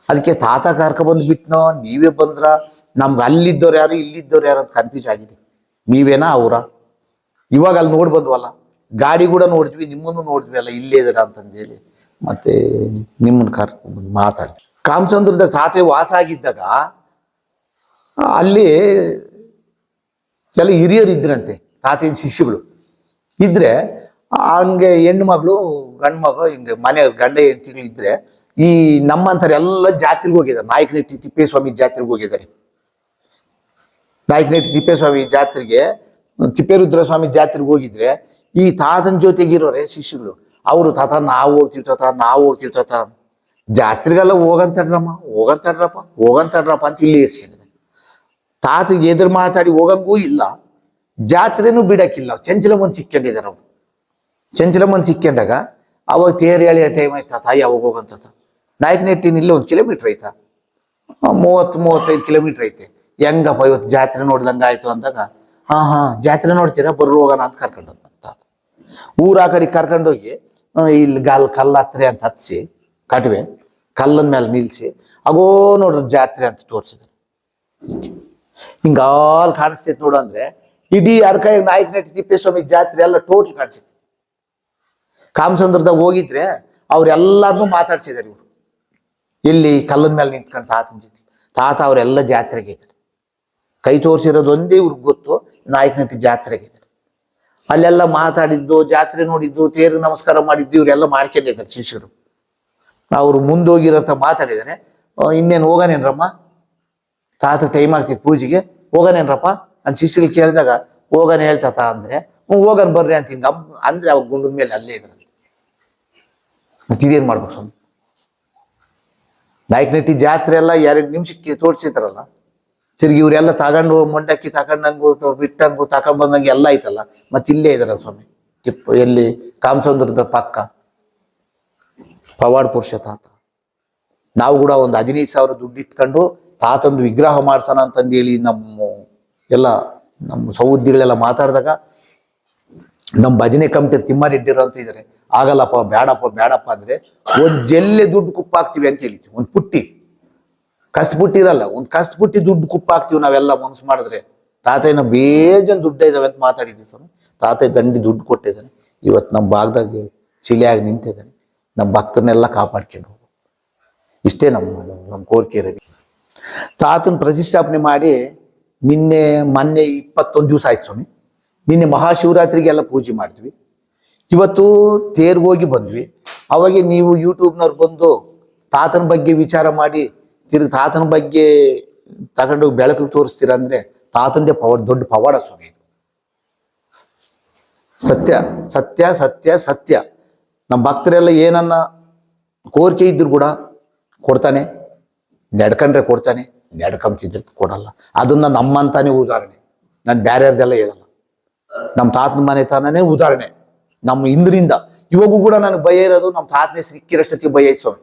Speaker 1: ಅದಕ್ಕೆ ತಾತ ಕರ್ಕೊಬಂದು ಬಿಟ್ನೋ ನೀವೇ ಬಂದ್ರ, ನಮ್ಗೆ ಅಲ್ಲಿದ್ದವ್ರು ಯಾರು ಇಲ್ಲಿದ್ದವ್ರು ಯಾರು ಅಂತ ಕನ್ಫ್ಯೂಸ್ ಆಗಿದೆ. ನೀವೇನಾ ಅವರ? ಇವಾಗ ಅಲ್ಲಿ ನೋಡಿ ಬಂದ್ವಲ್ಲ, ಗಾಡಿ ಕೂಡ ನೋಡಿದ್ವಿ, ನಿಮ್ಮನ್ನು ನೋಡಿದ್ವಿ ಅಲ್ಲ, ಇಲ್ಲೇ ಇದ್ದೀರಾ ಅಂತಂದೇಳಿ ಮತ್ತೆ ನಿಮ್ಮನ್ನು ಕರ್ಕೊಂಡು ಮಾತಾಡಿ. ಕಾಮಸಮುದ್ರದಾಗ ತಾತೆ ವಾಸ ಆಗಿದ್ದಾಗ ಅಲ್ಲಿ ಎಲ್ಲ ಹಿರಿಯರು ಇದ್ರಂತೆ, ತಾತೇನ ಶಿಷ್ಯಗಳು ಇದ್ರೆ. ಹಂಗೆ ಹೆಣ್ಣು ಮಗಳು ಗಂಡು ಮಗಳು ಹಿಂಗೆ ಮನೆ ಗಂಡ ಹೆಂಡತಿಗಳು ಇದ್ರೆ, ಈ ನಮ್ಮಂತಾರೆ ಎಲ್ಲ ಜಾತ್ರೆಗೆ ಹೋಗಿದ್ದಾರೆ. ನಾಯಕನಹಟ್ಟಿ ತಿಪ್ಪೇಸ್ವಾಮಿ ಜಾತ್ರೆಗೆ ಹೋಗಿದ್ದಾರೆ. ನಾಯಕನಹಟ್ಟಿ ತಿಪ್ಪೇಸ್ವಾಮಿ ಜಾತ್ರೆಗೆ, ತಿಪ್ಪೇರುದ್ರ ಸ್ವಾಮಿ ಜಾತ್ರೆಗೆ ಹೋಗಿದ್ರೆ ಈ ತಾತನ ಜೊತೆಗಿರೋರೆ ಶಿಷ್ಯಗಳು, ಅವರು ತಾತ ನಾವು ಹೋಗ್ತೀವಿ ತಾತ ಜಾತ್ರೆಗೆಲ್ಲ ಹೋಗಂತಡ್ರಪ್ಪ ಅಂತ ಇಲ್ಲಿ ಇರ್ಸ್ಕೊಂಡಿದ್ದಾರೆ. ತಾತಗೆ ಎದುರು ಮಾತಾಡಿ ಹೋಗಂಗೂ ಇಲ್ಲ, ಜಾತ್ರೆನೂ ಬಿಡಕ್ಕಿಲ್ಲ. ಚಂಚಲ ಮಂದಿ ಸಿಕ್ಕೊಂಡಿದ್ದಾರೆ ಅವ್ರು. ಚಂಚಲ ಮಂದಿ ಸಿಕ್ಕೊಂಡಾಗ ಅವಾಗ ತೇರು ಎಳೆಯೋ ಟೈಮ್ ಆಯ್ತಾ, ತಾಯಿ ಅವಾಗ ಹೋಗಂತ. ನಾಯಕನಹಟ್ಟಿನ ಇಲ್ಲಿ 1 ಕಿಲೋಮೀಟ್ರ್ ಐತಾ, 30-35 ಕಿಲೋಮೀಟ್ರ್ ಐತೆ. ಹೆಂಗಪ್ಪ ಇವತ್ತು ಜಾತ್ರೆ ನೋಡ್ದಂಗೆ ಆಯ್ತು ಅಂದಾಗ, ಹಾಂ ಜಾತ್ರೆ ನೋಡ್ತೀರಾ ಬರ್ರು ಹೋಗೋಣ ಅಂತ ಕರ್ಕೊಂಡು ತಾತ. ಊರ ಆ ಕಡೆ ಕರ್ಕೊಂಡೋಗಿ ಇಲ್ಲಿ ಕಲ್ಲು ಹತ್ರೆ ಅಂತ ಹತ್ಸಿ, ಕಟ್ವೆ ಕಲ್ಲನ ಮೇಲೆ ನಿಲ್ಸಿ, ಆಗೋ ನೋಡ್ರಿ ಜಾತ್ರೆ ಅಂತ ತೋರಿಸಿದ್ರು. ಹಿಂಗಾಲ್ ಕಾಣಿಸ್ತೈತೆ ನೋಡು ಅಂದ್ರೆ, ಇಡೀ ಅರ್ಕಾಯ ನಾಯಕನಹಟ್ಟಿ ತಿಪ್ಪೇಸ್ವಾಮಿ ಜಾತ್ರೆ ಎಲ್ಲ ಟೋಟಲ್ ಕಾಣಿಸ್ತೈತಿ. ಕಾಮಸಮುದ್ರದಾಗ ಹೋಗಿದ್ರೆ ಅವ್ರೆಲ್ಲರನ್ನೂ ಮಾತಾಡ್ಸಿದ್ದಾರೆ ಇವರು. ಇಲ್ಲಿ ಕಲ್ಲನ ಮೇಲೆ ನಿಂತ್ಕೊಂಡು ತಾತನ ಜೊತೆ. ತಾತ ಅವರೆಲ್ಲ ಜಾತ್ರೆಗೆ ಇದ್ದಾರೆ. ಕೈ ತೋರಿಸಿರೋದು ಒಂದೇ ಇವ್ರಿಗೆ ಗೊತ್ತು, ನಾಯಕನಹಟ್ಟಿ ಜಾತ್ರೆಗೆ ಇದ್ದಾರೆ. ಅಲ್ಲೆಲ್ಲ ಮಾತಾಡಿದ್ದು, ಜಾತ್ರೆ ನೋಡಿದ್ದು, ತೇರು ನಮಸ್ಕಾರ ಮಾಡಿದ್ದು ಇವರೆಲ್ಲ ಮಾಡ್ಕೊಂಡಿದ್ದಾರೆ ಶಿಷ್ಯರು. ಅವರು ಮುಂದೋಗಿರೋಂಥ ಮಾತಾಡಿದ್ದಾರೆ. ಇನ್ನೇನು ಹೋಗೋನೇನ್ರಮ್ಮ, ತಾತ ಟೈಮ್ ಆಗ್ತಿತ್ತು ಪೂಜೆಗೆ, ಹೋಗೋನೇನ್ರಪ್ಪ ಅಂತ ಶಿಷ್ಯರು ಕೇಳಿದಾಗ ಹೋಗೋಣ ಹೇಳ್ತಾತ ಅಂದರೆ, ಹೋಗೋಣ ಬರ್ರಿ ಅಂತ ಹಿಂಗೆ ಅಂದ್ರೆ ಅವಾಗ ಗುಂಡದ ಮೇಲೆ ಅಲ್ಲೇ ಇದ್ರಂತೆ. ಮತ್ತೆ ಇದೇನು ಮಾಡ್ಬೇಕು ಸ್ವಾಮಿ? ನಾಯಕನಹಟ್ಟಿ ಜಾತ್ರೆ ಎಲ್ಲ 2 ನಿಮಿಷಕ್ಕೆ ತೋರಿಸಿದ್ರಲ್ಲ, ತಿರುಗಿ ಇವರೆಲ್ಲ ತಗೊಂಡು ಮೊಂಡಕ್ಕಿ ತಗೊಂಡಂಗು ಬಿಟ್ಟಂಗು ತಗೊಂಡ್ಬಂದಂಗೆ ಎಲ್ಲ ಆಯ್ತಲ್ಲ. ಮತ್ತೆ ಇಲ್ಲೇ ಇದಾರ ಸ್ವಾಮಿ, ಎಲ್ಲಿ ಕಾಮಸಮುದ್ರದ ಪಕ್ಕ ಪವಾಡ ಪುರುಷ ತಾತ. ನಾವು ಕೂಡ ಒಂದು 15,000 ದುಡ್ಡು ಇಟ್ಕೊಂಡು ತಾತಂದು ವಿಗ್ರಹ ಮಾಡ್ಸೋಣ ಅಂತಂದೇಳಿ ನಮ್ಮ ಸಹೋದ್ಯೋಗಿಗಳೆಲ್ಲ ಮಾತಾಡಿದಾಗ ನಮ್ಮ ಭಜನೆ ಕಮಿಟಿ ತಿಮ್ಮಾರೆಡ್ಡಿರು ಅಂತ ಇದ್ದಾರೆ, ಆಗಲ್ಲಪ್ಪ ಬೇಡಪ್ಪ ಅಂದ್ರೆ ಒಂದು ಜಲ್ಲೆ ದುಡ್ಡು ಕುಪ್ಪಾಕ್ತಿವಿ ಅಂತ ಹೇಳಿದ್ವಿ. ಒಂದು ಪುಟ್ಟಿ ಕಷ್ಟಪುಟ್ಟಿ ಇರಲ್ಲ, ಒಂದು ಕಷ್ಟಪುಟ್ಟಿ ದುಡ್ಡು ಕುಪ್ಪಾಕ್ತಿವಿ ನಾವೆಲ್ಲ ಮನಸ್ಸು ಮಾಡಿದ್ರೆ. ತಾತಯ್ಯನ ಬೇಜನ್ ದುಡ್ಡು ಇದಾವೆ ಅಂತ ಮಾತಾಡಿದ್ವಿ ಸ್ವಾಮಿ. ತಾತಯ್ಯ ದಂಡಿ ದುಡ್ಡು ಕೊಟ್ಟಿದ್ದಾನೆ, ಇವತ್ತು ನಮ್ಮ ಭಾಗದಾಗ ಶಿಲೆಯಾಗಿ ನಿಂತಿದ್ದಾನೆ. ನಮ್ಮ ಭಕ್ತರನ್ನೆಲ್ಲ ಕಾಪಾಡ್ಕೊಂಡು ಹೋಗು, ಇಷ್ಟೇ ನಮ್ಮ ಕೋರಿಕೆ ಇರೋದು. ತಾತನ ಪ್ರತಿಷ್ಠಾಪನೆ ಮಾಡಿ ಮೊನ್ನೆ 21 ದಿವಸ ಆಯ್ತು ಸ್ವಾಮಿ. ನಿನ್ನೆ ಮಹಾಶಿವರಾತ್ರಿಗೆಲ್ಲ ಪೂಜೆ ಮಾಡಿದ್ವಿ. ಇವತ್ತು ತೇರ್ಗೋಗಿ ಬಂದ್ವಿ. ಅವಾಗ ನೀವು ಯೂಟ್ಯೂಬ್ನವ್ರು ಬಂದು ತಾತನ ಬಗ್ಗೆ ವಿಚಾರ ಮಾಡಿ ತಿರುಗಿ ತಾತನ ಬಗ್ಗೆ ತಗೊಂಡೋಗಿ ಬೆಳಕಿಗೆ ತೋರಿಸ್ತೀರ ಅಂದ್ರೆ ತಾತಂದೇ ದೊಡ್ಡ ಪವಾಡ ಸ್ವಾಮಿ. ಸತ್ಯ ಸತ್ಯ ಸತ್ಯ ಸತ್ಯ. ನಮ್ಮ ಭಕ್ತರೆಲ್ಲ ಏನನ್ನ ಕೋರಿಕೆ ಇದ್ರು ಕೂಡ ಕೊಡ್ತಾನೆ, ನಡ್ಕೊಂಡ್ರೆ ಕೊಡ್ತಾನೆ, ನಡ್ಕೊಂತಿದ್ರೆ ಕೊಡಲ್ಲ. ಅದನ್ನ ನಮ್ಮಂತಾನೆ ಉದಾಹರಣೆ, ನಾನು ಬ್ಯಾರ್ಯಾರ್ದೆಲ್ಲ ಹೇಳಲ್ಲ. ನಮ್ಮ ತಾತನ ಮನೆ ತಾನೇ ಉದಾಹರಣೆ. ನಮ್ಮ ಹಿಂದ್ರಿಂದ ಇವಾಗೂ ಕೂಡ ನನಗೆ ಭಯ ಇರೋದು ನಮ್ಮ ತಾತನ ಹೆಸರು ಇಕ್ಕಿರಷ್ಟೊತ್ತಿಗೆ ಭಯ ಐತೆ ಸ್ವಾಮಿ.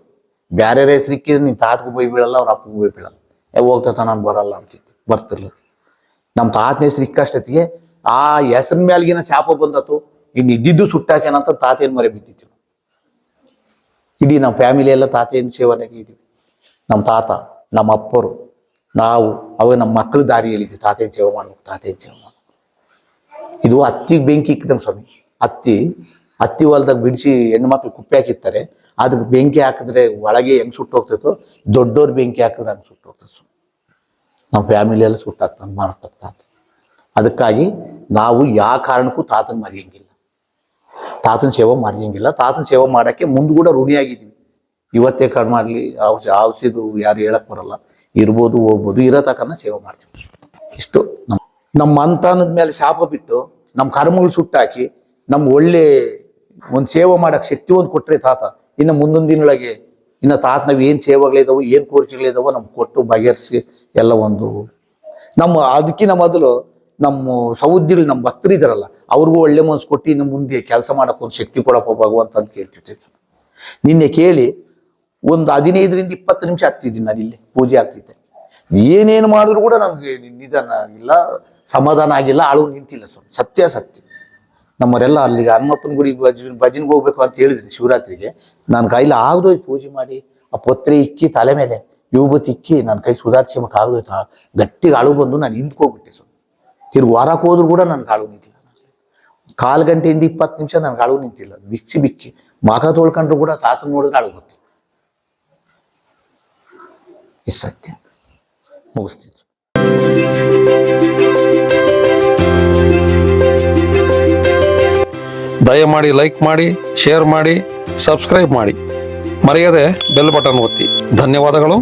Speaker 1: ಬ್ಯಾರ್ಯಾರ ಹೆಸರು ಇಕ್ಕಿದ್ರೆ ನಿನ್ನ ತಾತಗೂ ಬೈ ಬೀಳಲ್ಲ, ಅವ್ರ ಅಪ್ಪಗೂ ಬೈ ಬೀಳಲ್ಲ. ಹೋಗ್ತಾ ನಾನು ಬರಲ್ಲ ಅಂತಿತ್ತು, ಬರ್ತಿರ್ಲಿಲ್ಲ. ನಮ್ಮ ತಾತನ ಹೆಸರು ಇಕ್ಕಷ್ಟೊತ್ತಿಗೆ ಆ ಹೆಸರಿನ ಮ್ಯಾಲ್ಗಿನ ಶಾಪ ಬಂದತ್ತು. ಇನ್ನು ಇದ್ದಿದ್ದು ಸುಟ್ಟಾಕೇನಂತ ತಾತೇನು ಮರೆ ಬಿದ್ದಿತ್ತು. ಇಡೀ ನಮ್ಮ ಫ್ಯಾಮಿಲಿ ಎಲ್ಲ ತಾತೇನು ಸೇವನೆಗೆ ಇದ್ದೀವಿ. ನಮ್ಮ ತಾತ, ನಮ್ಮ ಅಪ್ಪರು, ನಾವು ಅವಾಗ ನಮ್ಮ ಮಕ್ಕಳು ದಾರಿ ಹೇಳಿದ್ವಿ, ತಾತೇನು ಸೇವೆ ಮಾಡ್ಬೇಕು, ತಾತೇನು ಸೇವೆ ಮಾಡ್ಬೇಕು. ಇದು ಹತ್ತಿಗೆ ಬೆಂಕಿ ಇಕ್ಕಿದಂಗೆ ಸ್ವಾಮಿ. ಹತ್ತಿ ಹೊಲ್ದಾಗ ಬಿಡಿಸಿ ಹೆಣ್ಮಕ್ಳು ಕುಪ್ಪೆ ಹಾಕಿರ್ತಾರೆ, ಅದಕ್ಕೆ ಬೆಂಕಿ ಹಾಕಿದ್ರೆ ಒಳಗೆ ಹೆಂಗೆ ಸುಟ್ಟೋಗ್ತೈತೋ, ದೊಡ್ಡವ್ರು ಬೆಂಕಿ ಹಾಕಿದ್ರೆ ಹಂಗೆ ಸುಟ್ಟೋಗ್ತದೆ ಸ್ವಾಮಿ. ನಮ್ಮ ಫ್ಯಾಮಿಲಿ ಎಲ್ಲ ಸುಟ್ಟಾಗ್ತದೆ ಮಾಡ್ತಾರೆ ತಾತ. ಅದಕ್ಕಾಗಿ ನಾವು ಯಾವ ಕಾರಣಕ್ಕೂ ತಾತನ ಮರೆಯಂಗಿಲ್ಲ, ತಾತನ ಸೇವೆ ಮರೆಯಂಗಿಲ್ಲ. ತಾತನ ಸೇವೆ ಮಾಡೋಕ್ಕೆ ಮುಂದೆ ಕೂಡ ಋಣಿಯಾಗಿದ್ದೀವಿ. ಇವತ್ತೇ ಕಡಿಮೆ ಮಾಡಲಿ ಔಷಧ ಯಾರು ಹೇಳಕ್ ಬರಲ್ಲ, ಇರ್ಬೋದು ಹೋಗ್ಬೋದು, ಇರೋ ತಕ್ಕನ ಸೇವೆ ಮಾಡ್ತೀವಿ. ಇಷ್ಟು ನಮ್ಮ ಅಂತನದ ಮೇಲೆ ಶಾಪ ಬಿಟ್ಟು ನಮ್ಮ ಕರ್ಮಗಳು ಸುಟ್ಟಾಕಿ ನಮ್ಮ ಒಳ್ಳೆ ಒಂದು ಸೇವೆ ಮಾಡೋಕ್ಕೆ ಶಕ್ತಿ ಒಂದು ಕೊಟ್ಟರೆ ತಾತ, ಇನ್ನು ಮುಂದೊಂದು ದಿನೊಳಗೆ ಇನ್ನು ತಾತ ನಾವು ಏನು ಸೇವೆಗಳಿದಾವೋ ಏನು ಕೋರಿಕೆಗಳಿದಾವೋ ನಮ್ಗೆ ಕೊಟ್ಟು ಬಗೆಹರಿಸಿ ಎಲ್ಲ ಒಂದು ಅದಕ್ಕಿಂತ ಮೊದಲು ನಮ್ಮ ಸಹೋದ್ಯೋಗಿಗಳು ನಮ್ಮ ಭಕ್ತರು ಇದ್ದಾರಲ್ಲ ಅವ್ರಿಗೂ ಒಳ್ಳೆ ಮನಸ್ಸು ಕೊಟ್ಟು ಇನ್ನು ಮುಂದೆ ಕೆಲಸ ಮಾಡೋಕೆ ಒಂದು ಶಕ್ತಿ ಕೊಡಪ್ಪ ಭಗವಂತ ಅಂತ ಕೇಳ್ತಿರ್ತೀವಿ. ನಿನ್ನೆ ಕೇಳಿ ಒಂದು 15ರಿಂದ 20 ನಿಮಿಷ ಆಗ್ತಿದ್ದೀನಿ ನಾನು ಇಲ್ಲಿ ಪೂಜೆ ಆಗ್ತಿದ್ದೆ. ಏನೇನು ಮಾಡಿದ್ರು ಕೂಡ ನನಗೆ ನಿಧಾನ ಆಗಿಲ್ಲ, ಸಮಾಧಾನ ಆಗಿಲ್ಲ, ಆಳು ನಿಂತಿಲ್ಲ ಸ್ವಾಮಿ. ಸತ್ಯ ಸತ್ಯ. ನಮ್ಮವರೆಲ್ಲ ಅಲ್ಲಿಗೆ ಹನುಮಪ್ಪನ ಗುಡಿ ಭಜನ್ಗೆ ಹೋಗ್ಬೇಕು ಅಂತ ಹೇಳಿದ್ರಿ ಶಿವರಾತ್ರಿಗೆ. ನನ್ನ ಕೈಲಿ ಆಗದೋಯ್ತು ಪೂಜೆ ಮಾಡಿ, ಆ ಪತ್ರೆ ಇಕ್ಕಿ ತಲೆ ಮೇಲೆ ವಿಭೂತಿ ಇಕ್ಕಿ ನನ್ನ ಕೈ ಸುಧಾರಿಸೋಕೆ ಆಗೋಯ್ತು. ಗಟ್ಟಿಗೆ ಆಳು ಬಂದು ನಾನು ಹಿಂದ್ಕೋಗ್ಬಿಟ್ಟೆ ಸ್ವಾಮಿ. ತಿರ್ಗಿ ವಾರಕ್ಕೆ ಹೋದ್ರು ಕೂಡ ನನ್ಗೆ ಆಳು ನಿಂತಿಲ್ಲ. 1/4 ಗಂಟೆಯಿಂದ 20 ನಿಮಿಷ ನನ್ಗೆ ಆಳು ನಿಂತಿಲ್ಲ. ಬಿಕ್ಕಿ ಮಗ ತೊಳ್ಕೊಂಡ್ರು ಕೂಡ ತಾತನ ನೋಡಿದ್ರೆ ಆಳು ಗೊತ್ತು. ಇದು ಸತ್ಯ. ಮುಗಿಸ್ತೀನಿ.
Speaker 2: ದಯಮಾಡಿ ಲೈಕ್ ಮಾಡಿ, ಶೇರ್ ಮಾಡಿ, ಸಬ್ಸ್ಕ್ರೈಬ್ ಮಾಡಿ, ಮರೆಯದೆ ಬೆಲ್ ಬಟನ್ ಒತ್ತಿ. ಧನ್ಯವಾದಗಳು.